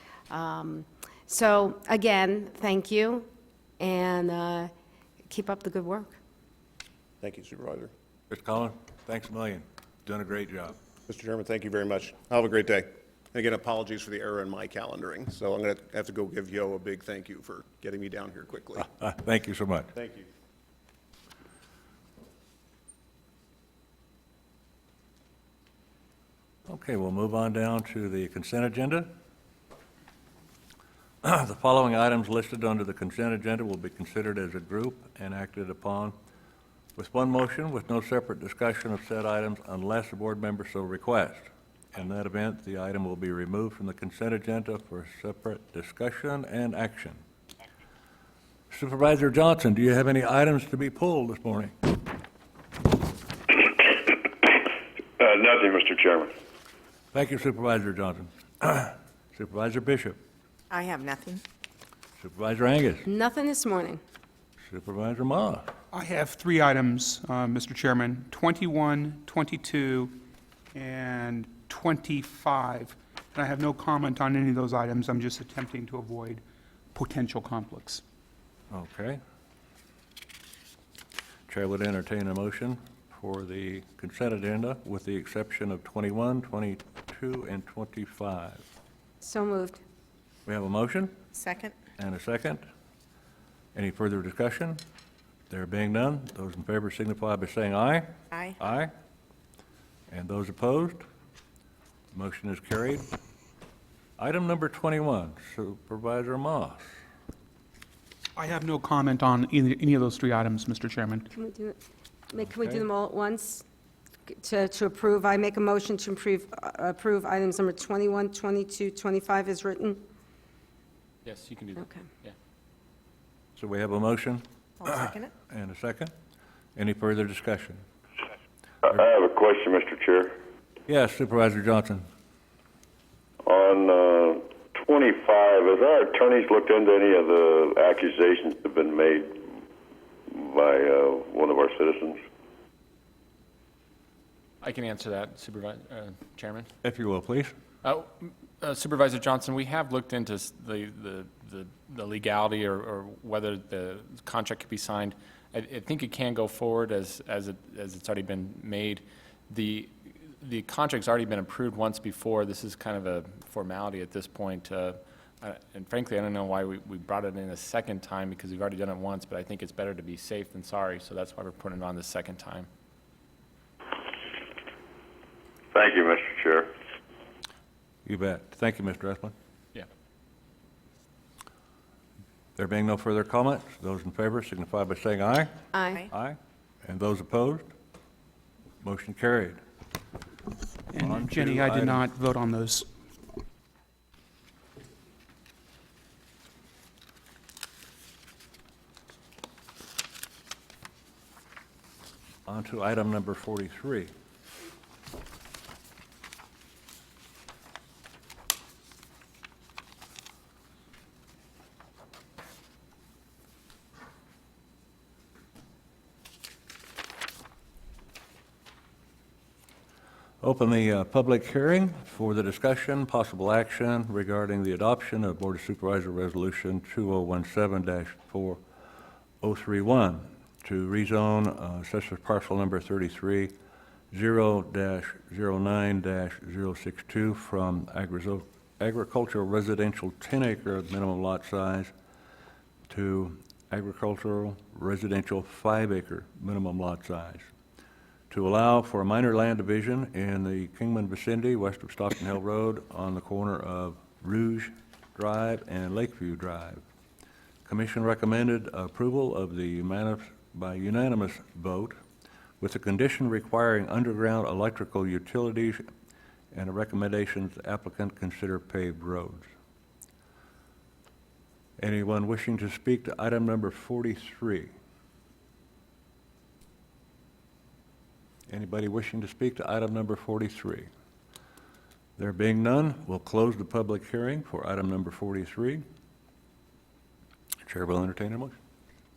Speaker 7: So, again, thank you, and keep up the good work.
Speaker 10: Thank you, Supervisor.
Speaker 1: Mr. Collins, thanks a million. Doing a great job.
Speaker 10: Mr. Chairman, thank you very much. Have a great day. And again, apologies for the error in my calendaring. So I'm going to have to go give Yo a big thank you for getting me down here quickly.
Speaker 1: Thank you so much.
Speaker 10: Thank you.
Speaker 1: Okay, we'll move on down to the consent agenda. The following items listed under the consent agenda will be considered as a group and acted upon with one motion with no separate discussion of said items unless a board member so requests. In that event, the item will be removed from the consent agenda for separate discussion and action. Supervisor Johnson, do you have any items to be pulled this morning?
Speaker 6: Nothing, Mr. Chairman.
Speaker 1: Thank you, Supervisor Johnson. Supervisor Bishop,
Speaker 2: I have nothing.
Speaker 1: Supervisor Angus,
Speaker 7: Nothing this morning.
Speaker 1: Supervisor Ma.
Speaker 3: I have three items, Mr. Chairman, 21, 22, and 25. And I have no comment on any of those items. I'm just attempting to avoid potential conflicts.
Speaker 1: Okay. Chair would entertain a motion for the consent agenda with the exception of 21, 22, and 25.
Speaker 7: So moved.
Speaker 1: We have a motion
Speaker 2: Second?
Speaker 1: and a second. Any further discussion? There being none, those in favor signify by saying aye.
Speaker 2: Aye.
Speaker 1: Aye. And those opposed? Motion is carried. Item number 21, Supervisor Moss.
Speaker 3: I have no comment on any of those three items, Mr. Chairman.
Speaker 7: Can we do it? Can we
Speaker 1: Okay.
Speaker 7: do them all at once? To approve, I make a motion to approve items number 21, 22, 25 as written.
Speaker 5: Yes, you can do that.
Speaker 7: Okay.
Speaker 5: Yeah.
Speaker 1: So we have a motion
Speaker 2: I'll second it.
Speaker 1: and a second. Any further discussion?
Speaker 6: I have a question, Mr. Chair.
Speaker 1: Yes, Supervisor Johnson.
Speaker 6: On 25, has our attorneys looked into any of the accusations that have been made by one of our citizens?
Speaker 5: I can answer that, Chairman.
Speaker 1: If you will, please.
Speaker 5: Supervisor Johnson, we have looked into the legality or whether the contract could be signed. I think it can go forward as it's already been made. The contract's already been approved once before. This is kind of a formality at this point. And frankly, I don't know why we brought it in a second time because we've already done it once, but I think it's better to be safe than sorry, so that's why we're putting it on the second time.
Speaker 6: Thank you, Mr. Chair.
Speaker 1: You bet. Thank you, Mr. Esplin.
Speaker 5: Yeah.
Speaker 1: There being no further comments, those in favor signify by saying aye.
Speaker 7: Aye.
Speaker 1: Aye. And those opposed? Motion carried. On
Speaker 3: And
Speaker 1: to
Speaker 3: Jenny, I did
Speaker 1: item-
Speaker 3: not vote on those.
Speaker 1: On to item number 43. Open the public hearing for the discussion, possible action regarding the adoption of Board of Supervisor Resolution 2017-4031 to rezone Assessor's Parcel Number 33 0-09-062 from agricultural residential 10-acre minimum lot size to agricultural residential 5-acre minimum lot size, to allow for a minor land division in the Kingman vicinity west of Stockton Hill Road on the corner of Rouge Drive and Lakeview Drive. Commission recommended approval of the by unanimous vote with a condition requiring underground electrical utilities and a recommendation the applicant consider paved roads. Anyone wishing to speak to item number 43? Anybody wishing to speak to item number 43? There being none, we'll close the public hearing for item number 43. Chair will entertain a motion.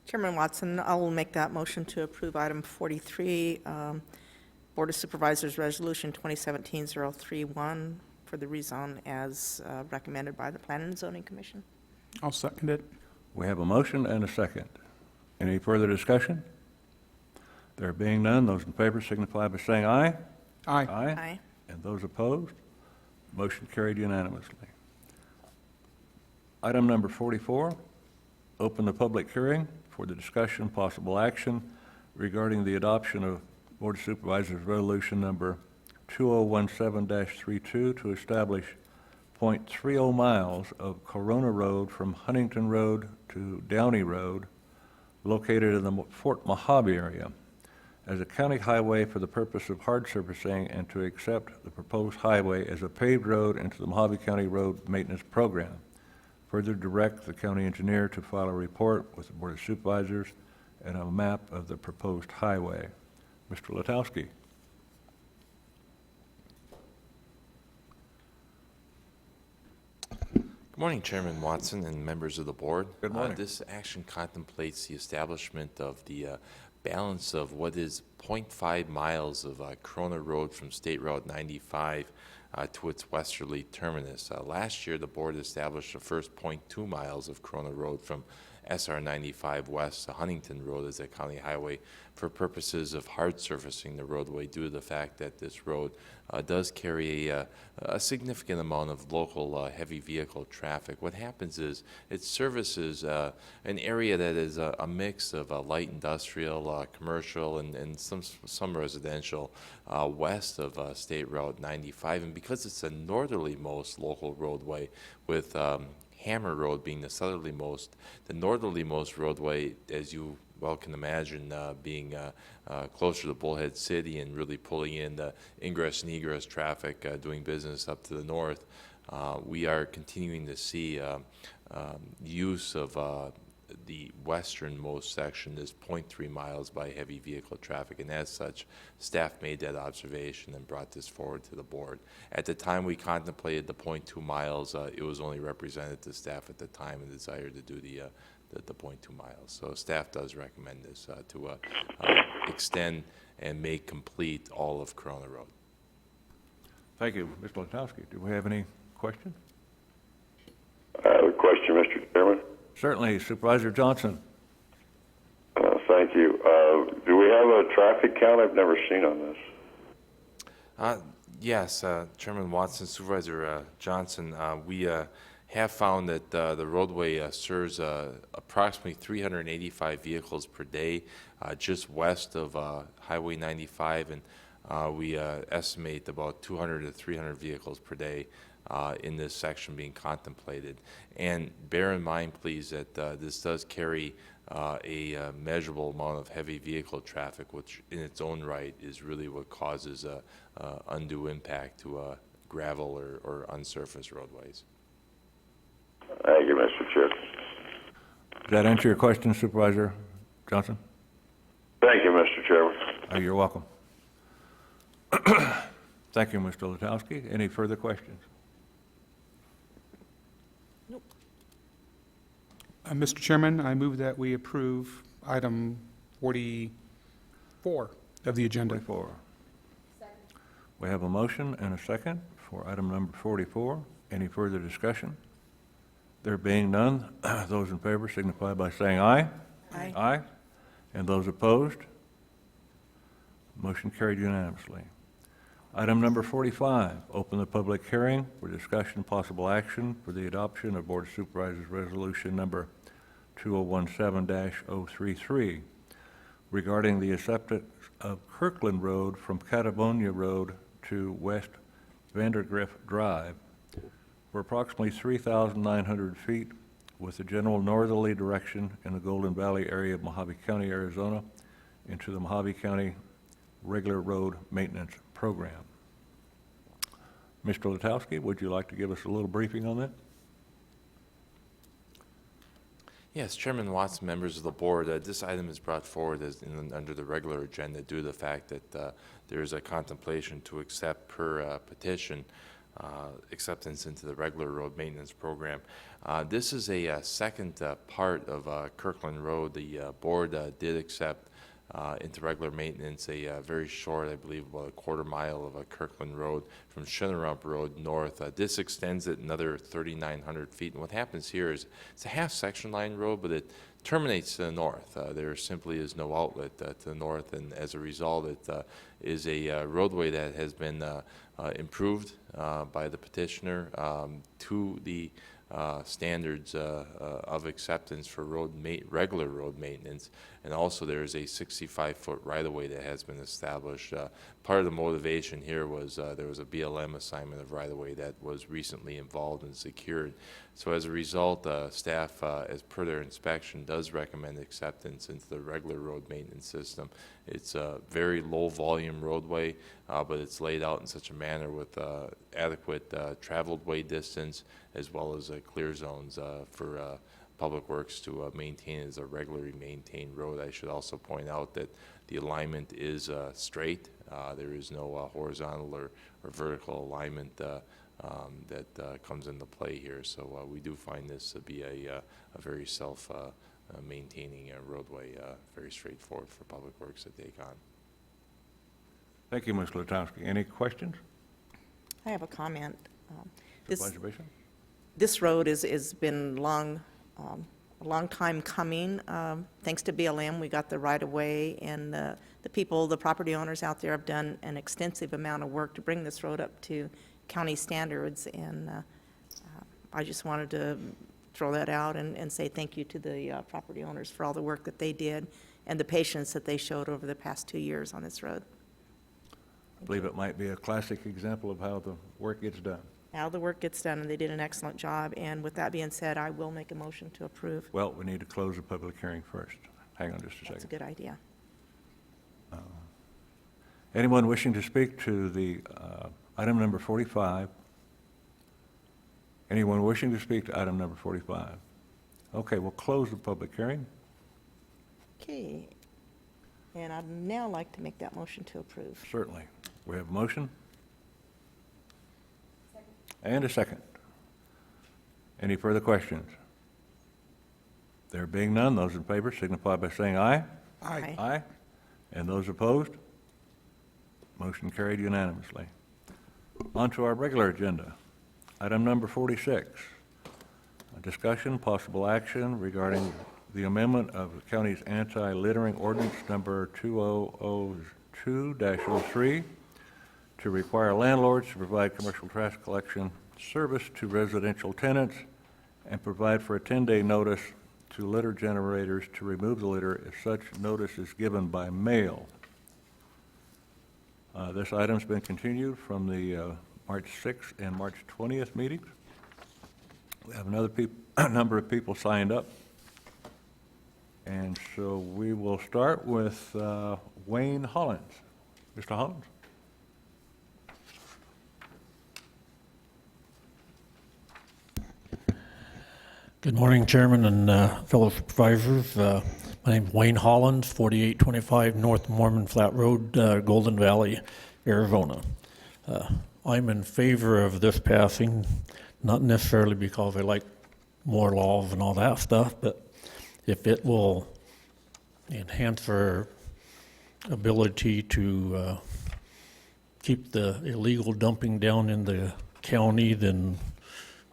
Speaker 2: Chairman Watson, I will make that motion to approve item 43, Board of Supervisors Resolution 2017-031 for the rezone as recommended by the Planning and Zoning Commission.
Speaker 3: I'll second it.
Speaker 1: We have a motion and a second. Any further discussion? There being none, those in favor signify by saying aye.
Speaker 3: Aye.
Speaker 2: Aye.
Speaker 1: And those opposed? Motion carried unanimously. Item number 44, open the public hearing for the discussion, possible action regarding the adoption of Board of Supervisors Resolution Number 2017-32 to establish .30 miles of Corona Road from Huntington Road to Downey Road, located in the Fort Mojave area, as a county highway for the purpose of hard surfacing and to accept the proposed highway as a paved road into the Mojave County Road Maintenance Program. Further direct the county engineer to file a report with the Board of Supervisors and a map of the proposed highway. Mr. Letowski.
Speaker 11: Good morning, Chairman Watson and members of the board.
Speaker 1: Good morning.
Speaker 11: This action contemplates the establishment of the balance of what is 0.5 miles of Corona Road from State Route 95 to its westerly terminus. Last year, the board established the first 0.2 miles of Corona Road from SR 95 west to Huntington Road as a county highway for purposes of hard surfacing the roadway due to the fact that this road does carry a significant amount of local heavy vehicle traffic. What happens is it services an area that is a mix of light industrial, commercial, and some residential west of State Route 95. And because it's a northerly-most local roadway with Hammer Road being the southerly-most, the northerly-most roadway, as you well can imagine, being closer to Bullhead City and really pulling in the ingress and egress traffic doing business up to the north, we are continuing to see use of the westernmost section is 0.3 miles by heavy vehicle traffic, and as such, staff made that observation and brought this forward to the board. At the time we contemplated the 0.2 miles, it was only represented to staff at the time and desired to do the 0.2 miles. So staff does recommend this to extend and make complete all of Corona Road.
Speaker 1: Thank you, Mr. Letowski. Do we have any questions?
Speaker 6: I have a question, Mr. Chairman.
Speaker 1: Certainly, Supervisor Johnson.
Speaker 6: Thank you. Do we have a traffic count? I've never seen on this.
Speaker 11: Yes, Chairman Watson, Supervisor Johnson, we have found that the roadway serves approximately 385 vehicles per day just west of Highway 95, and we estimate about 200 to 300 vehicles per day in this section being contemplated. And bear in mind, please, that this does carry a measurable amount of heavy vehicle traffic, which in its own right is really what causes undue impact to gravel or unsurfaced roadways.
Speaker 6: Thank you, Mr. Chair.
Speaker 1: Does that answer your question, Supervisor Johnson?
Speaker 6: Thank you, Mr. Chairman.
Speaker 1: You're welcome. Thank you, Mr. Letowski. Any further questions?
Speaker 3: Mr. Chairman, I move that we approve item 44 of the agenda.
Speaker 1: 44. We have a motion and a second for item number 44. Any further discussion? There being none, those in favor signify by saying aye.
Speaker 2: Aye.
Speaker 1: Aye. And those opposed? Motion carried unanimously. Item number 45, open the public hearing for discussion and possible action for the adoption of Board of Supervisors Resolution number 2017-033 regarding the acceptance of Kirkland Road from Catavonia Road to West Vandergrift Drive for approximately 3,900 feet with a general northerly direction in the Golden Valley area of Mojave County, Arizona, into the Mojave County Regular Road Maintenance Program. Mr. Letowski, would you like to give us a little briefing on that?
Speaker 11: Yes, Chairman Watson, members of the board, this item is brought forward under the regular agenda due to the fact that there is a contemplation to accept per petition acceptance into the regular road maintenance program. This is a second part of Kirkland Road. The board did accept into regular maintenance a very short, I believe about a quarter mile of a Kirkland Road from Shinnerump Road north. This extends it another 3,900 feet. And what happens here is it's a half section line road, but it terminates to the north. There simply is no outlet to the north, and as a result, it is a roadway that has been improved by the petitioner to the standards of acceptance for regular road maintenance, and also there is a 65-foot right-of-way that has been established. Part of the motivation here was there was a BLM assignment of right-of-way that was recently involved and secured. So as a result, staff, as per their inspection, does recommend acceptance into the regular road maintenance system. It's a very low-volume roadway, but it's laid out in such a manner with adequate traveled way distance, as well as clear zones for Public Works to maintain as a regularly maintained road. I should also point out that the alignment is straight. There is no horizontal or vertical alignment that comes into play here. So we do find this to be a very self-maintaining roadway, very straightforward for Public Works to take on.
Speaker 1: Thank you, Ms. Lutomsky. Any questions?
Speaker 2: I have a comment. This
Speaker 1: Supervisor Bishop?
Speaker 2: this road is been a long time coming. Thanks to BLM, we got the right-of-way, and the people, the property owners out there have done an extensive amount of work to bring this road up to county standards, and I just wanted to throw that out and say thank you to the property owners for all the work that they did and the patience that they showed over the past 2 years on this road.
Speaker 1: I believe it might be a classic example of how the work gets done.
Speaker 2: How the work gets done, and they did an excellent job, and with that being said, I will make a motion to approve.
Speaker 1: Well, we need to close the public hearing first. Hang on just a
Speaker 2: That's a
Speaker 1: second.
Speaker 2: good idea.
Speaker 1: Anyone wishing to speak to the item number 45? Anyone wishing to speak to item number 45? Okay, we'll close the public hearing.
Speaker 2: Okay, and I'd now like to make that motion to approve.
Speaker 1: Certainly. We have a motion? And a second. Any further questions? There being none, those in favor signify by saying aye.
Speaker 2: Aye.
Speaker 1: Aye. And those opposed? Motion carried unanimously. On to our regular agenda. Item number 46, a discussion, possible action regarding the amendment of the county's anti-littering ordinance number 2002-03 to require landlords to provide commercial trash collection service to residential tenants and provide for a 10-day notice to litter generators to remove the litter if such notice is given by mail. This item's been continued from the March 6th and March 20th meetings. We have another number of people signed up. And so we will start with Wayne Hollins. Mr. Hollins?
Speaker 12: Good morning, Chairman and fellow supervisors. My name is Wayne Hollins, 4825 North Mormon Flat Road, Golden Valley, Arizona. I'm in favor of this passing, not necessarily because I like more laws and all that stuff, but if it will enhance our ability to keep the illegal dumping down in the county, then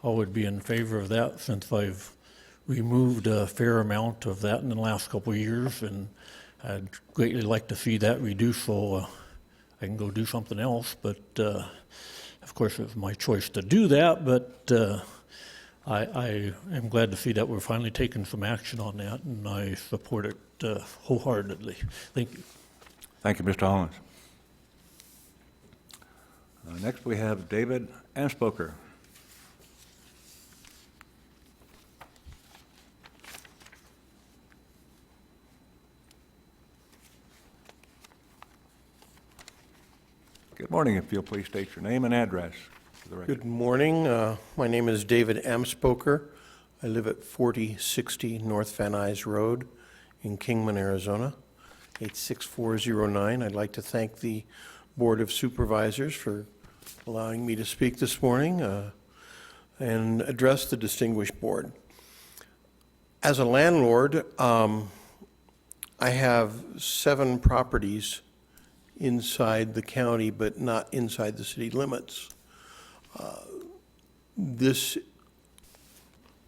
Speaker 12: I would be in favor of that, since I've removed a fair amount of that in the last couple of years, and I'd greatly like to see that reduced so I can go do something else. But of course, it's my choice to do that, but I am glad to see that we're finally taking some action on that, and I support it wholeheartedly. Thank you.
Speaker 1: Thank you, Mr. Hollins. Next, we have David Anspoker. Good morning. If you'll please state your name and address for the record.
Speaker 13: Good morning. My name is David Amspoker. I live at 4060 North Van Nuys Road in Kingman, Arizona, 86409. I'd like to thank the Board of Supervisors for allowing me to speak this morning and address the distinguished board. As a landlord, I have 7 properties inside the county, but not inside the city limits.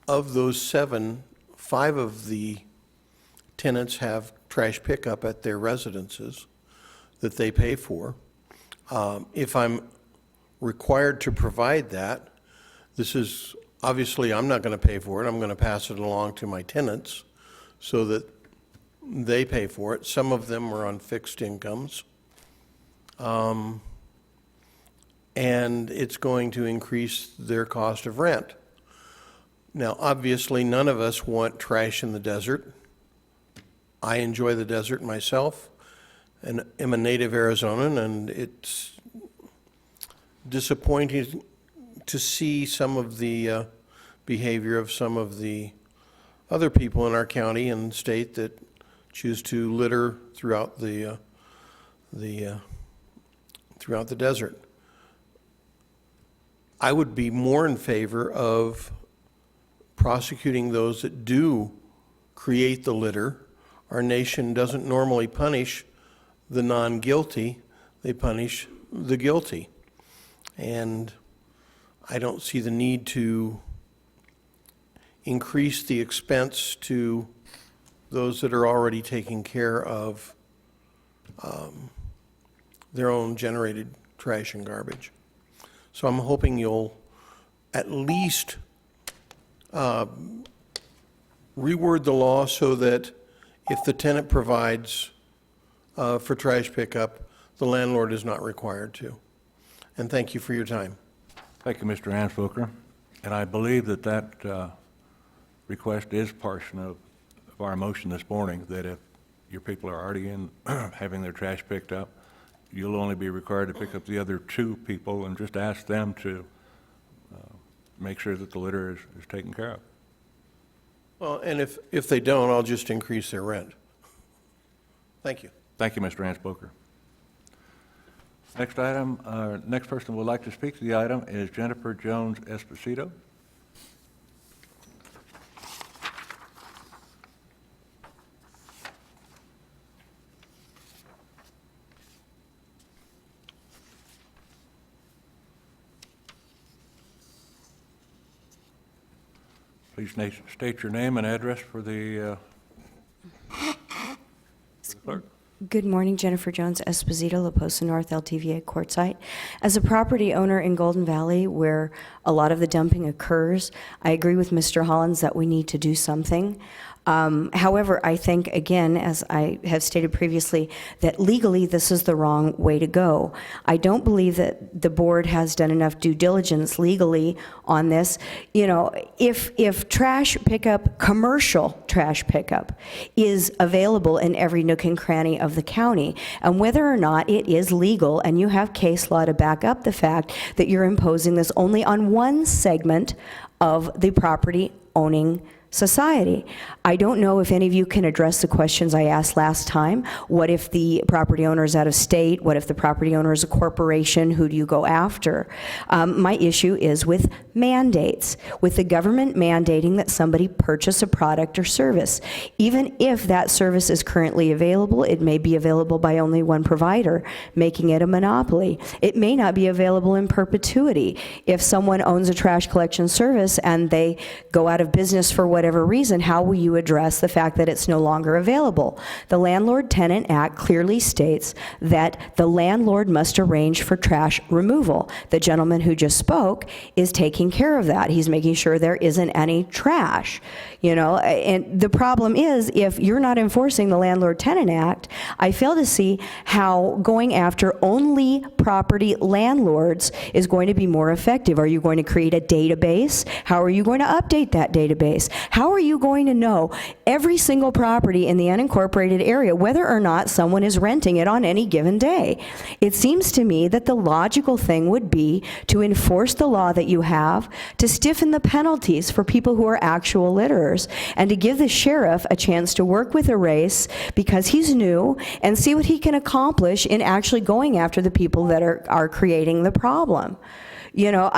Speaker 13: Of those 7, 5 of the tenants have trash pickup at their residences that they pay for. If I'm required to provide that, this is, obviously I'm not going to pay for it. I'm going to pass it along to my tenants so that they pay for it. Some of them are on fixed incomes. And it's going to increase their cost of rent. Now, obviously, none of us want trash in the desert. I enjoy the desert myself and am a native Arizonan, and it's disappointing to see some of the behavior of some of the other people in our county and state that choose to litter throughout the desert. I would be more in favor of prosecuting those that do create the litter. Our nation doesn't normally punish the non-guilty, they punish the guilty. And I don't see the need to increase the expense to those that are already taking care of their own generated trash and garbage. So I'm hoping you'll at least reword the law so that if the tenant provides for trash pickup, the landlord is not required to. And thank you for your time.
Speaker 1: Thank you, Mr. Ansbrucker. And I believe that that request is portion of our motion this morning, that if your people are already in having their trash picked up, you'll only be required to pick up the other 2 people and just ask them to make sure that the litter is taken care of.
Speaker 13: Well, and if they don't, I'll just increase their rent. Thank you.
Speaker 1: Thank you, Mr. Ansbrucker. Next item, next person who would like to speak to the item is Jennifer Jones Esposito. Please state your name and address for the clerk.
Speaker 14: Good morning, Jennifer Jones Esposito, La Posa North LTVA Quartzsite. As a property owner in Golden Valley, where a lot of the dumping occurs, I agree with Mr. Hollins that we need to do something. However, I think, again, as I have stated previously, that legally this is the wrong way to go. I don't believe that the board has done enough due diligence legally on this. You know, if trash pickup, commercial trash pickup, is available in every nook and cranny of the county, and whether or not it is legal, and you have case law to back up the fact that you're imposing this only on one segment of the property owning society. I don't know if any of you can address the questions I asked last time. What if the property owner is out of state? What if the property owner is a corporation? Who do you go after? My issue is with mandates, with the government mandating that somebody purchase a product or service. Even if that service is currently available, it may be available by only one provider, making it a monopoly. It may not be available in perpetuity. If someone owns a trash collection service and they go out of business for whatever reason, how will you address the fact that it's no longer available? The Landlord-Tenant Act clearly states that the landlord must arrange for trash removal. The gentleman who just spoke is taking care of that. He's making sure there isn't any trash. You know, and the problem is, if you're not enforcing the Landlord-Tenant Act, I fail to see how going after only property landlords is going to be more effective. Are you going to create a database? How are you going to update that database? How are you going to know every single property in the unincorporated area, whether or not someone is renting it on any given day? It seems to me that the logical thing would be to enforce the law that you have, to stiffen the penalties for people who are actual litterers, and to give the sheriff a chance to work with a race because he's new and see what he can accomplish in actually going after the people that are creating the problem. You know,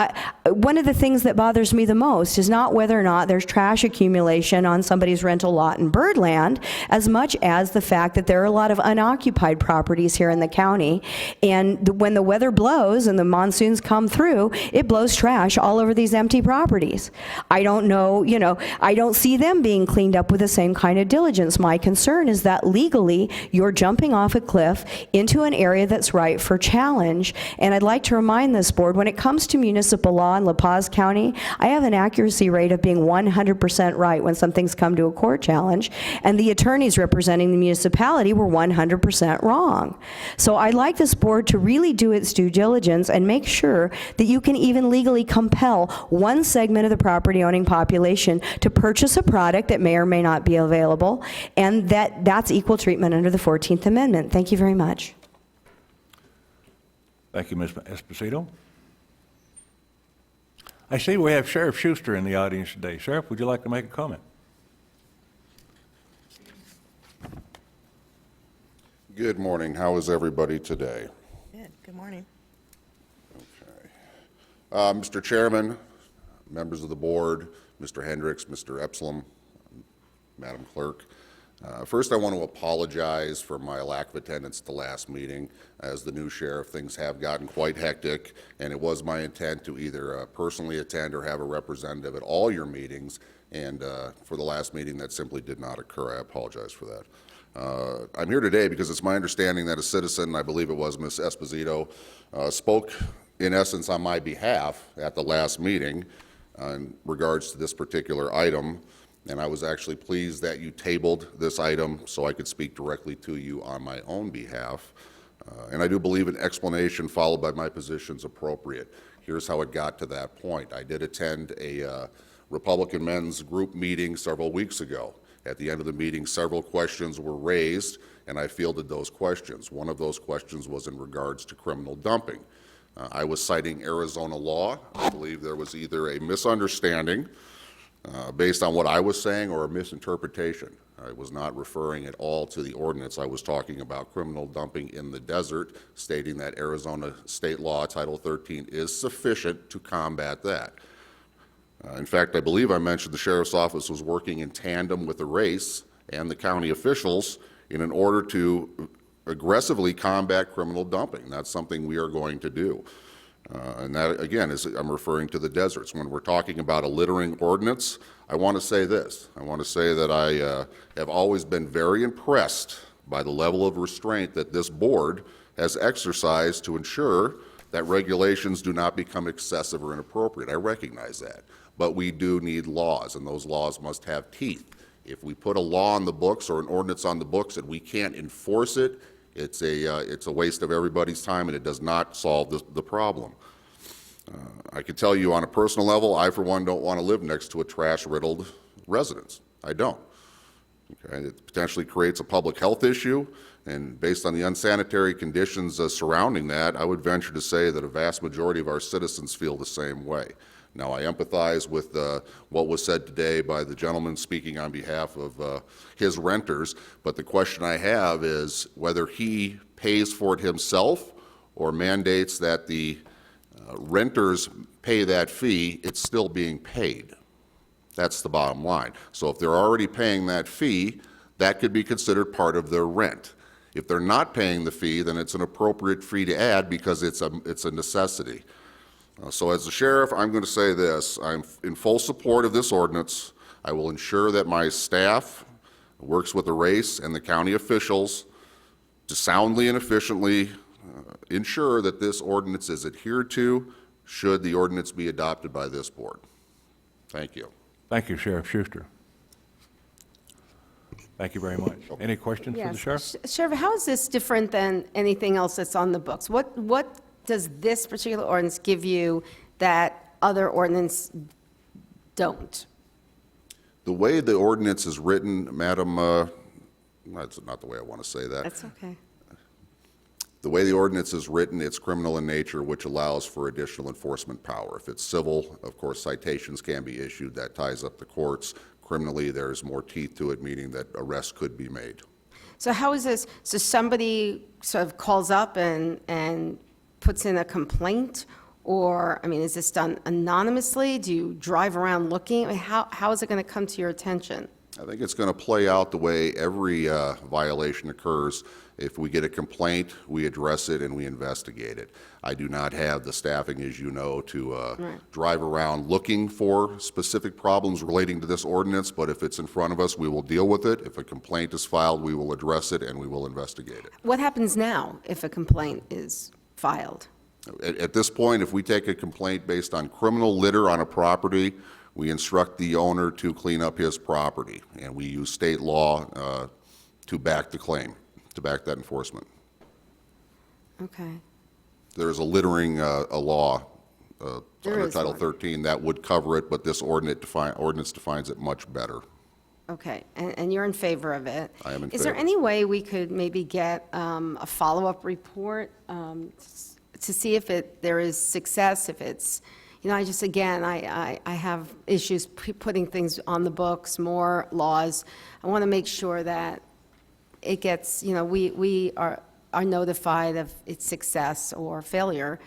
Speaker 14: one of the things that bothers me the most is not whether or not there's trash accumulation on somebody's rental lot in Birdland, as much as the fact that there are a lot of unoccupied properties here in the county, and when the weather blows and the monsoons come through, it blows trash all over these empty properties. I don't know, you know, I don't see them being cleaned up with the same kind of diligence. My concern is that legally you're jumping off a cliff into an area that's ripe for challenge, and I'd like to remind this board, when it comes comes to municipal law in La Paz County, I have an accuracy rate of being 100% right when something's come to a court challenge, and the attorneys representing the municipality were 100% wrong. So I'd like this board to really do its due diligence and make sure that you can even legally compel one segment of the property owning population to purchase a product that may or may not be available, and that's equal treatment under the 14th Amendment. Thank you very much.
Speaker 1: Thank you, Ms. Esposito. I see we have Sheriff Schuster in the audience today. Sheriff, would you like to make a comment?
Speaker 15: Good morning. How is everybody today?
Speaker 2: Good. Good morning.
Speaker 15: Mr. Chairman, members of the board, Mr. Hendricks, Mr. Epsilon, Madam Clerk. First, I want to apologize for my lack of attendance at the last meeting. As the new sheriff, things have gotten quite hectic, and it was my intent to either personally attend or have a representative at all your meetings, and for the last meeting, that simply did not occur. I apologize for that. I'm here today because it's my understanding that a citizen, I believe it was Ms. Esposito, spoke in essence on my behalf at the last meeting in regards to this particular item. And I was actually pleased that you tabled this item so I could speak directly to you on my own behalf. And I do believe an explanation followed by my position is appropriate. Here's how it got to that point. I did attend a Republican men's group meeting several weeks ago. At the end of the meeting, several questions were raised, and I fielded those questions. One of those questions was in regards to criminal dumping. I was citing Arizona law. I believe there was either a misunderstanding based on what I was saying or a misinterpretation. I was not referring at all to the ordinance. I was talking about criminal dumping in the desert, stating that Arizona state law, Title 13, is sufficient to combat that. In fact, I believe I mentioned the sheriff's office was working in tandem with the race and the county officials in an order to aggressively combat criminal dumping. That's something we are going to do. And that, again, is I'm referring to the deserts. When we're talking about a littering ordinance, I want to say this. I want to say that I have always been very impressed by the level of restraint that this board has exercised to ensure that regulations do not become excessive or inappropriate. I recognize that. But we do need laws, and those laws must have teeth. If we put a law on the books or an ordinance on the books and we can't enforce it, it's a waste of everybody's time, and it does not solve the problem. I can tell you on a personal level, I, for one, don't want to live next to a trash-riddled residence. I don't. Okay? It potentially creates a public health issue, and based on the unsanitary conditions surrounding that, I would venture to say that a vast majority of our citizens feel the same way. Now, I empathize with what was said today by the gentleman speaking on behalf of his renters, but the question I have is whether he pays for it himself or mandates that the renters pay that fee, it's still being paid. That's the bottom line. So if they're already paying that fee, that could be considered part of their rent. If they're not paying the fee, then it's an appropriate fee to add because it's a necessity. So as the sheriff, I'm going to say this. I'm in full support of this ordinance. I will ensure that my staff works with the race and the county officials to soundly and efficiently ensure that this ordinance is adhered to should the ordinance be adopted by this board. Thank you.
Speaker 1: Thank you, Sheriff Schuster. Thank you very much. Any questions for the sheriff?
Speaker 7: Sheriff, how is this different than anything else that's on the books? What does this particular ordinance give you that other ordinance don't?
Speaker 15: The way the ordinance is written, Madam, that's not the way I want to say that.
Speaker 7: That's okay.
Speaker 15: The way the ordinance is written, it's criminal in nature, which allows for additional enforcement power. If it's civil, of course, citations can be issued. That ties up the courts. Criminally, there's more teeth to it, meaning that arrests could be made.
Speaker 7: So how is this, so somebody sort of calls up and puts in a complaint? Or, I mean, is this done anonymously? Do you drive around looking? I mean, how is it going to come to your attention?
Speaker 15: I think it's going to play out the way every violation occurs. If we get a complaint, we address it and we investigate it. I do not have the staffing, as you know, to drive around looking for specific problems relating to this ordinance, but if it's in front of us, we will deal with it. If a complaint is filed, we will address it and we will investigate it.
Speaker 7: What happens now if a complaint is filed?
Speaker 15: At this point, if we take a complaint based on criminal litter on a property, we instruct the owner to clean up his property, and we use state law to back the claim, to back that enforcement.
Speaker 7: Okay.
Speaker 15: There is a littering a law
Speaker 7: There
Speaker 15: under
Speaker 7: is
Speaker 15: Title
Speaker 7: one.
Speaker 15: 13 that would cover it, but this ordinance defines it much better.
Speaker 7: Okay, and you're in favor of it?
Speaker 15: I am in
Speaker 7: Is there
Speaker 15: favor.
Speaker 7: any way we could maybe get a follow-up report to see if there is success, if it's, I just, again, I have issues putting things on the books, more laws. I want to make sure that it gets, we are notified of its success or failure.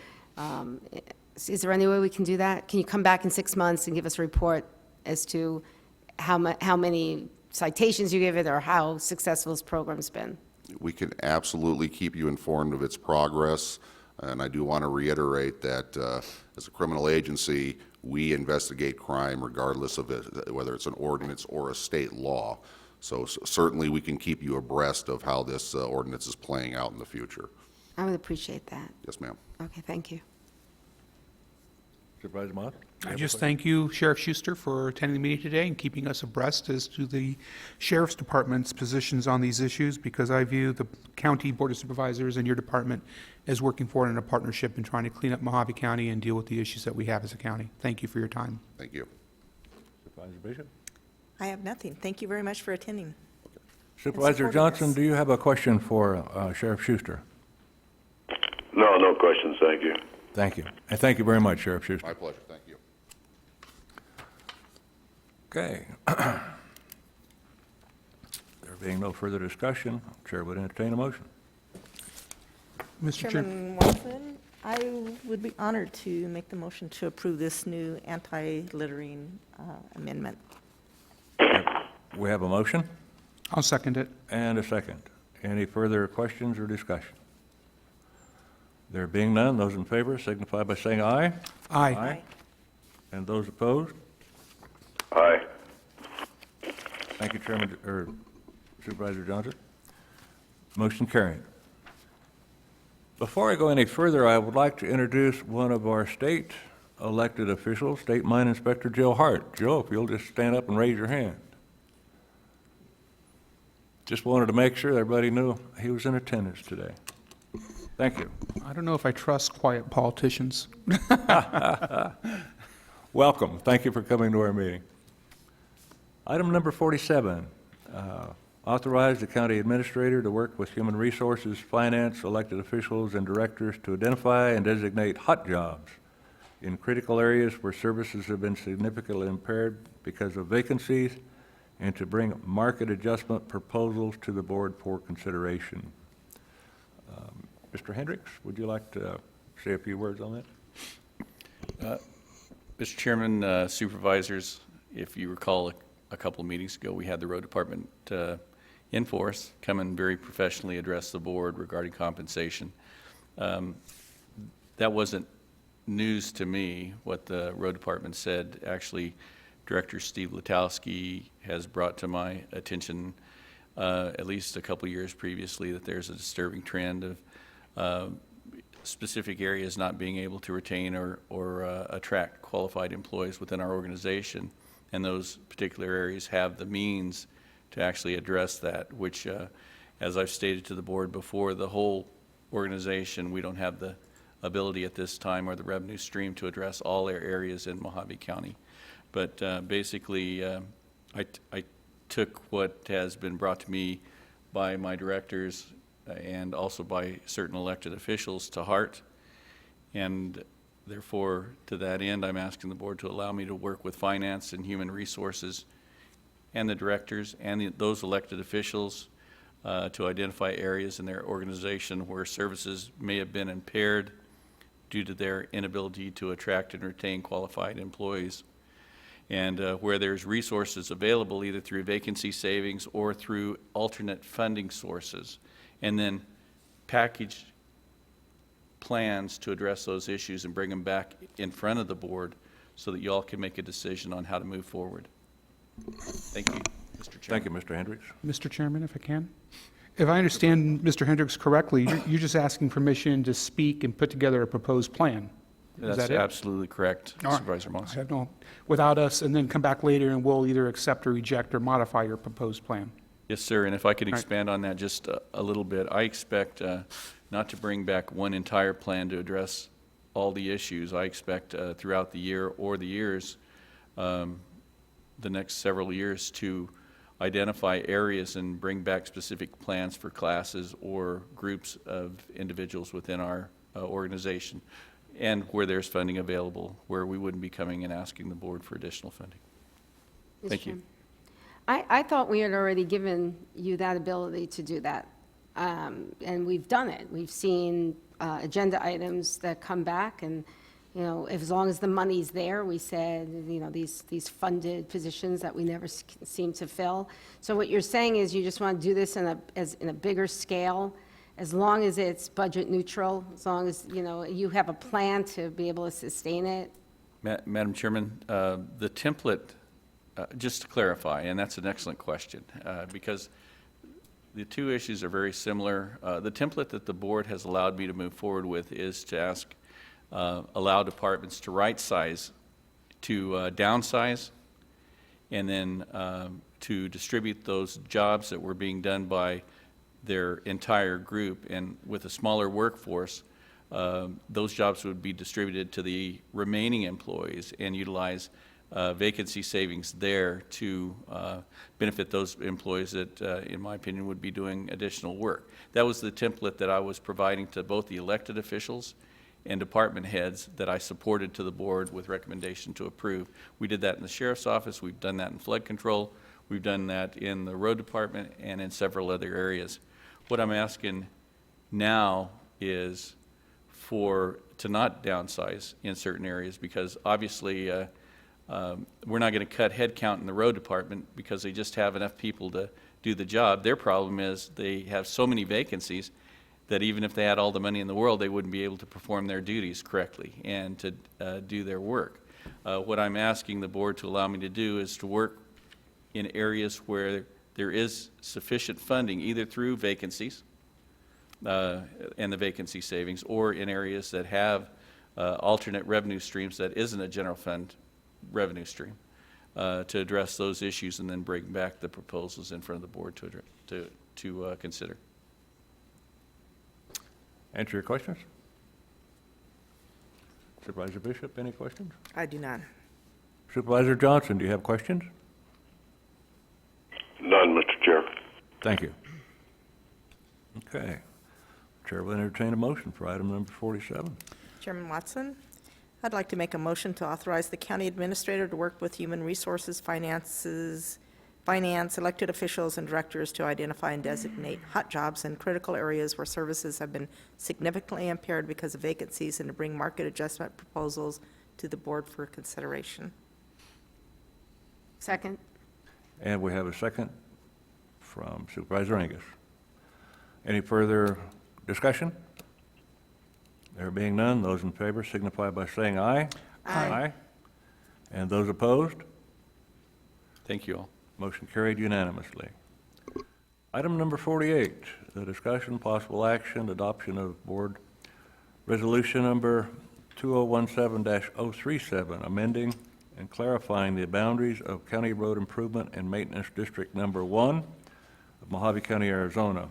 Speaker 7: Is there any way we can do that? Can you come back in 6 months and give us a report as to how many citations you give it or how successful this program's been?
Speaker 15: We can absolutely keep you informed of its progress, and I do want to reiterate that as a criminal agency, we investigate crime regardless of whether it's an ordinance or a state law. So certainly we can keep you abreast of how this ordinance is playing out in the future.
Speaker 7: I would appreciate that.
Speaker 15: Yes, ma'am.
Speaker 7: Okay, thank you.
Speaker 1: Supervisor Mott?
Speaker 3: I just thank you, Sheriff Schuster, for attending the meeting today and keeping us abreast as to the Sheriff's Department's positions on these issues, because I view the County Board of Supervisors and your department as working forward in a partnership in trying to clean up Mojave County and deal with the issues that we have as a county. Thank you for your time.
Speaker 15: Thank you.
Speaker 1: Supervisor Bishop?
Speaker 2: I have nothing. Thank you very much for attending.
Speaker 1: Supervisor
Speaker 2: supporting
Speaker 1: Johnson,
Speaker 2: us.
Speaker 1: do you have a question for Sheriff Schuster?
Speaker 6: No, no questions, thank you.
Speaker 1: Thank you. And thank you very much, Sheriff Schuster.
Speaker 15: My pleasure. Thank you.
Speaker 1: Okay. There being no further discussion, Chair would entertain a motion.
Speaker 3: Mr. Chair.
Speaker 2: Chairman Watson, I would be honored to make the motion to approve this new anti-littering amendment.
Speaker 1: We have a motion
Speaker 3: I'll second it.
Speaker 1: and a second. Any further questions or discussion? There being none, those in favor signify by saying aye.
Speaker 3: Aye.
Speaker 1: And those opposed?
Speaker 6: Aye.
Speaker 1: Thank you, Chairman, or Supervisor Johnson. Motion carried. Before I go any further, I would like to introduce one of our state elected officials, State Mine Inspector Joe Hart. Joe, if you'll just stand up and raise your hand. Just wanted to make sure everybody knew he was in attendance today. Thank you.
Speaker 3: I don't know if I trust quiet politicians.
Speaker 1: Welcome. Thank you for coming to our meeting. Item number 47, authorize the county administrator to work with human resources, finance, elected officials, and directors to identify and designate hot jobs in critical areas where services have been significantly impaired because of vacancies, and to bring market adjustment proposals to the board for consideration. Mr. Hendricks, would you like to say a few words on that?
Speaker 16: Mr. Chairman, Supervisors, if you recall a couple of meetings ago, we had the road department in force come and very professionally address the board regarding compensation. That wasn't news to me, what the road department said. Actually, Director Steve Letowski has brought to my attention at least a couple of years previously that there's a disturbing trend of specific areas not being able to retain or attract qualified employees within our organization, and those particular areas have the means to actually address that, which, as I've stated to the board before, the whole organization, we don't have the ability at this time or the revenue stream to address all our areas in Mojave County. But basically, I took what has been brought to me by my directors and also by certain elected officials to heart, and therefore, to that end, I'm asking the board to allow me to work with finance and human resources and the directors and those elected officials to identify areas in their organization where services may have been impaired due to their inability to attract and retain qualified employees, and where there's resources available either through vacancy savings or through alternate funding sources, and then package plans to address those issues and bring them back in front of the board so that you all can make a decision on how to move forward. Thank you, Mr. Chairman.
Speaker 1: Thank you, Mr. Hendricks.
Speaker 3: Mr. Chairman, if I can. If I understand Mr. Hendricks correctly, you're just asking permission to speak and put together a proposed plan. Is
Speaker 16: That's
Speaker 3: that it?
Speaker 16: absolutely correct,
Speaker 3: All right.
Speaker 16: Supervisor Moss.
Speaker 3: I have no, without us, and then come back later and we'll either accept or reject or modify your proposed plan.
Speaker 16: Yes, sir, and if I could
Speaker 3: All right.
Speaker 16: expand on that just a little bit, I expect not to bring back one entire plan to address all the issues. I expect throughout the year or the years, the next several years, to identify areas and bring back specific plans for classes or groups of individuals within our organization, and where there's funding available, where we wouldn't be coming and asking the board for additional funding.
Speaker 7: Mr.
Speaker 16: Thank you.
Speaker 7: Chairman. I thought we had already given you that ability to do that, and we've done it. We've seen agenda items that come back, and, you know, as long as the money's there, we said, you know, these funded positions that we never seem to fill. So what you're saying is you just want to do this in a bigger scale, as long as it's budget neutral, as long as, you know, you have a plan to be able to sustain it.
Speaker 16: Madam Chairman, the template, just to clarify, and that's an excellent question, because the two issues are very similar. The template that the board has allowed me to move forward with is to allow departments to right size, to downsize, and then to distribute those jobs that were being done by their entire group, and with a smaller workforce, those jobs would be distributed to the remaining employees and utilize vacancy savings there to benefit those employees that, in my opinion, would be doing additional work. That was the template that I was providing to both the elected officials and department heads that I supported to the board with recommendation to approve. We did that in the sheriff's office. We've done that in flood control. We've done that in the road department and in several other areas. What I'm asking now is to not downsize in certain areas, because obviously we're not going to cut headcount in the road department because they just have enough people to do the job. Their problem is they have so many vacancies that even if they had all the money in the world, they wouldn't be able to perform their duties correctly and to do their work. What I'm asking the board to allow me to do is to work in areas where there is sufficient funding, either through vacancies and the vacancy savings, or in areas that have alternate revenue streams that isn't a general fund revenue stream, to address those issues and then bring back the proposals in front of the board to consider.
Speaker 1: Answer your questions? Supervisor Bishop, any questions?
Speaker 2: I do not.
Speaker 1: Supervisor Johnson, do you have questions?
Speaker 6: None, Mr. Chair.
Speaker 1: Thank you. Okay. Chair will entertain a motion for item number 47.
Speaker 2: Chairman Watson, I'd like to make a motion to authorize the county administrator to work with human resources, finance, elected officials, and directors to identify and designate hot jobs in critical areas where services have been significantly impaired because of vacancies, and to bring market adjustment proposals to the board for consideration.
Speaker 7: Second?
Speaker 1: And we have a second from Supervisor Angus. Any further discussion? There being none, those in favor signify by saying aye.
Speaker 2: Aye.
Speaker 1: And those opposed?
Speaker 16: Thank you all.
Speaker 1: Motion carried unanimously. Item number 48, the discussion, possible action, adoption of board resolution number 2017-037, amending and clarifying the boundaries of County Road Improvement and Maintenance District Number 1 of Mojave County, Arizona.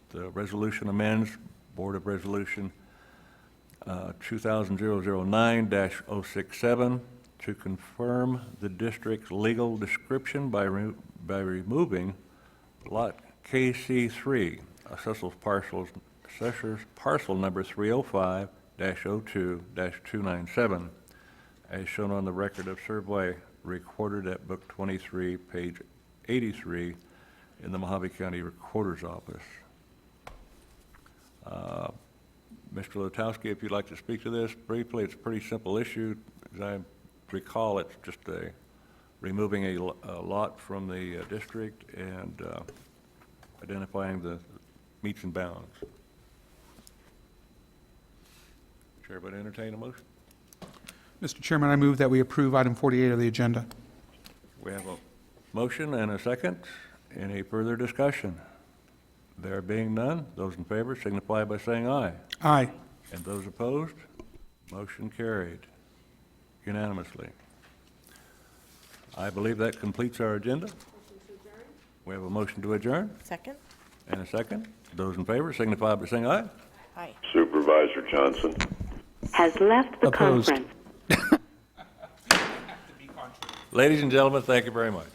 Speaker 1: The resolution amends Board of Resolution 2000-009-067 to confirm the district's legal description by removing lot KC3, assessor's parcel number 305-02-297, as shown on the record of survey recorded at Book 23, page 83 in the Mojave County Recorder's Office. Mr. Lutowski, if you'd like to speak to this briefly, it's a pretty simple issue. As I recall, it's just removing a lot from the district and identifying the meets and bounds. Chair would entertain a motion.
Speaker 3: Mr. Chairman, I move that we approve item 48 of the agenda.
Speaker 1: We have a motion and a second. Any further discussion? There being none, those in favor signify by saying aye.
Speaker 3: Aye.
Speaker 1: And those opposed, motion carried unanimously. I believe that completes our agenda. We have a motion to adjourn
Speaker 2: Second?
Speaker 1: and a second. Those in favor signify by saying aye.
Speaker 2: Aye.
Speaker 6: Supervisor Johnson.
Speaker 17: Has left the
Speaker 3: Opposed.
Speaker 17: conference.
Speaker 1: Ladies and gentlemen, thank you very much.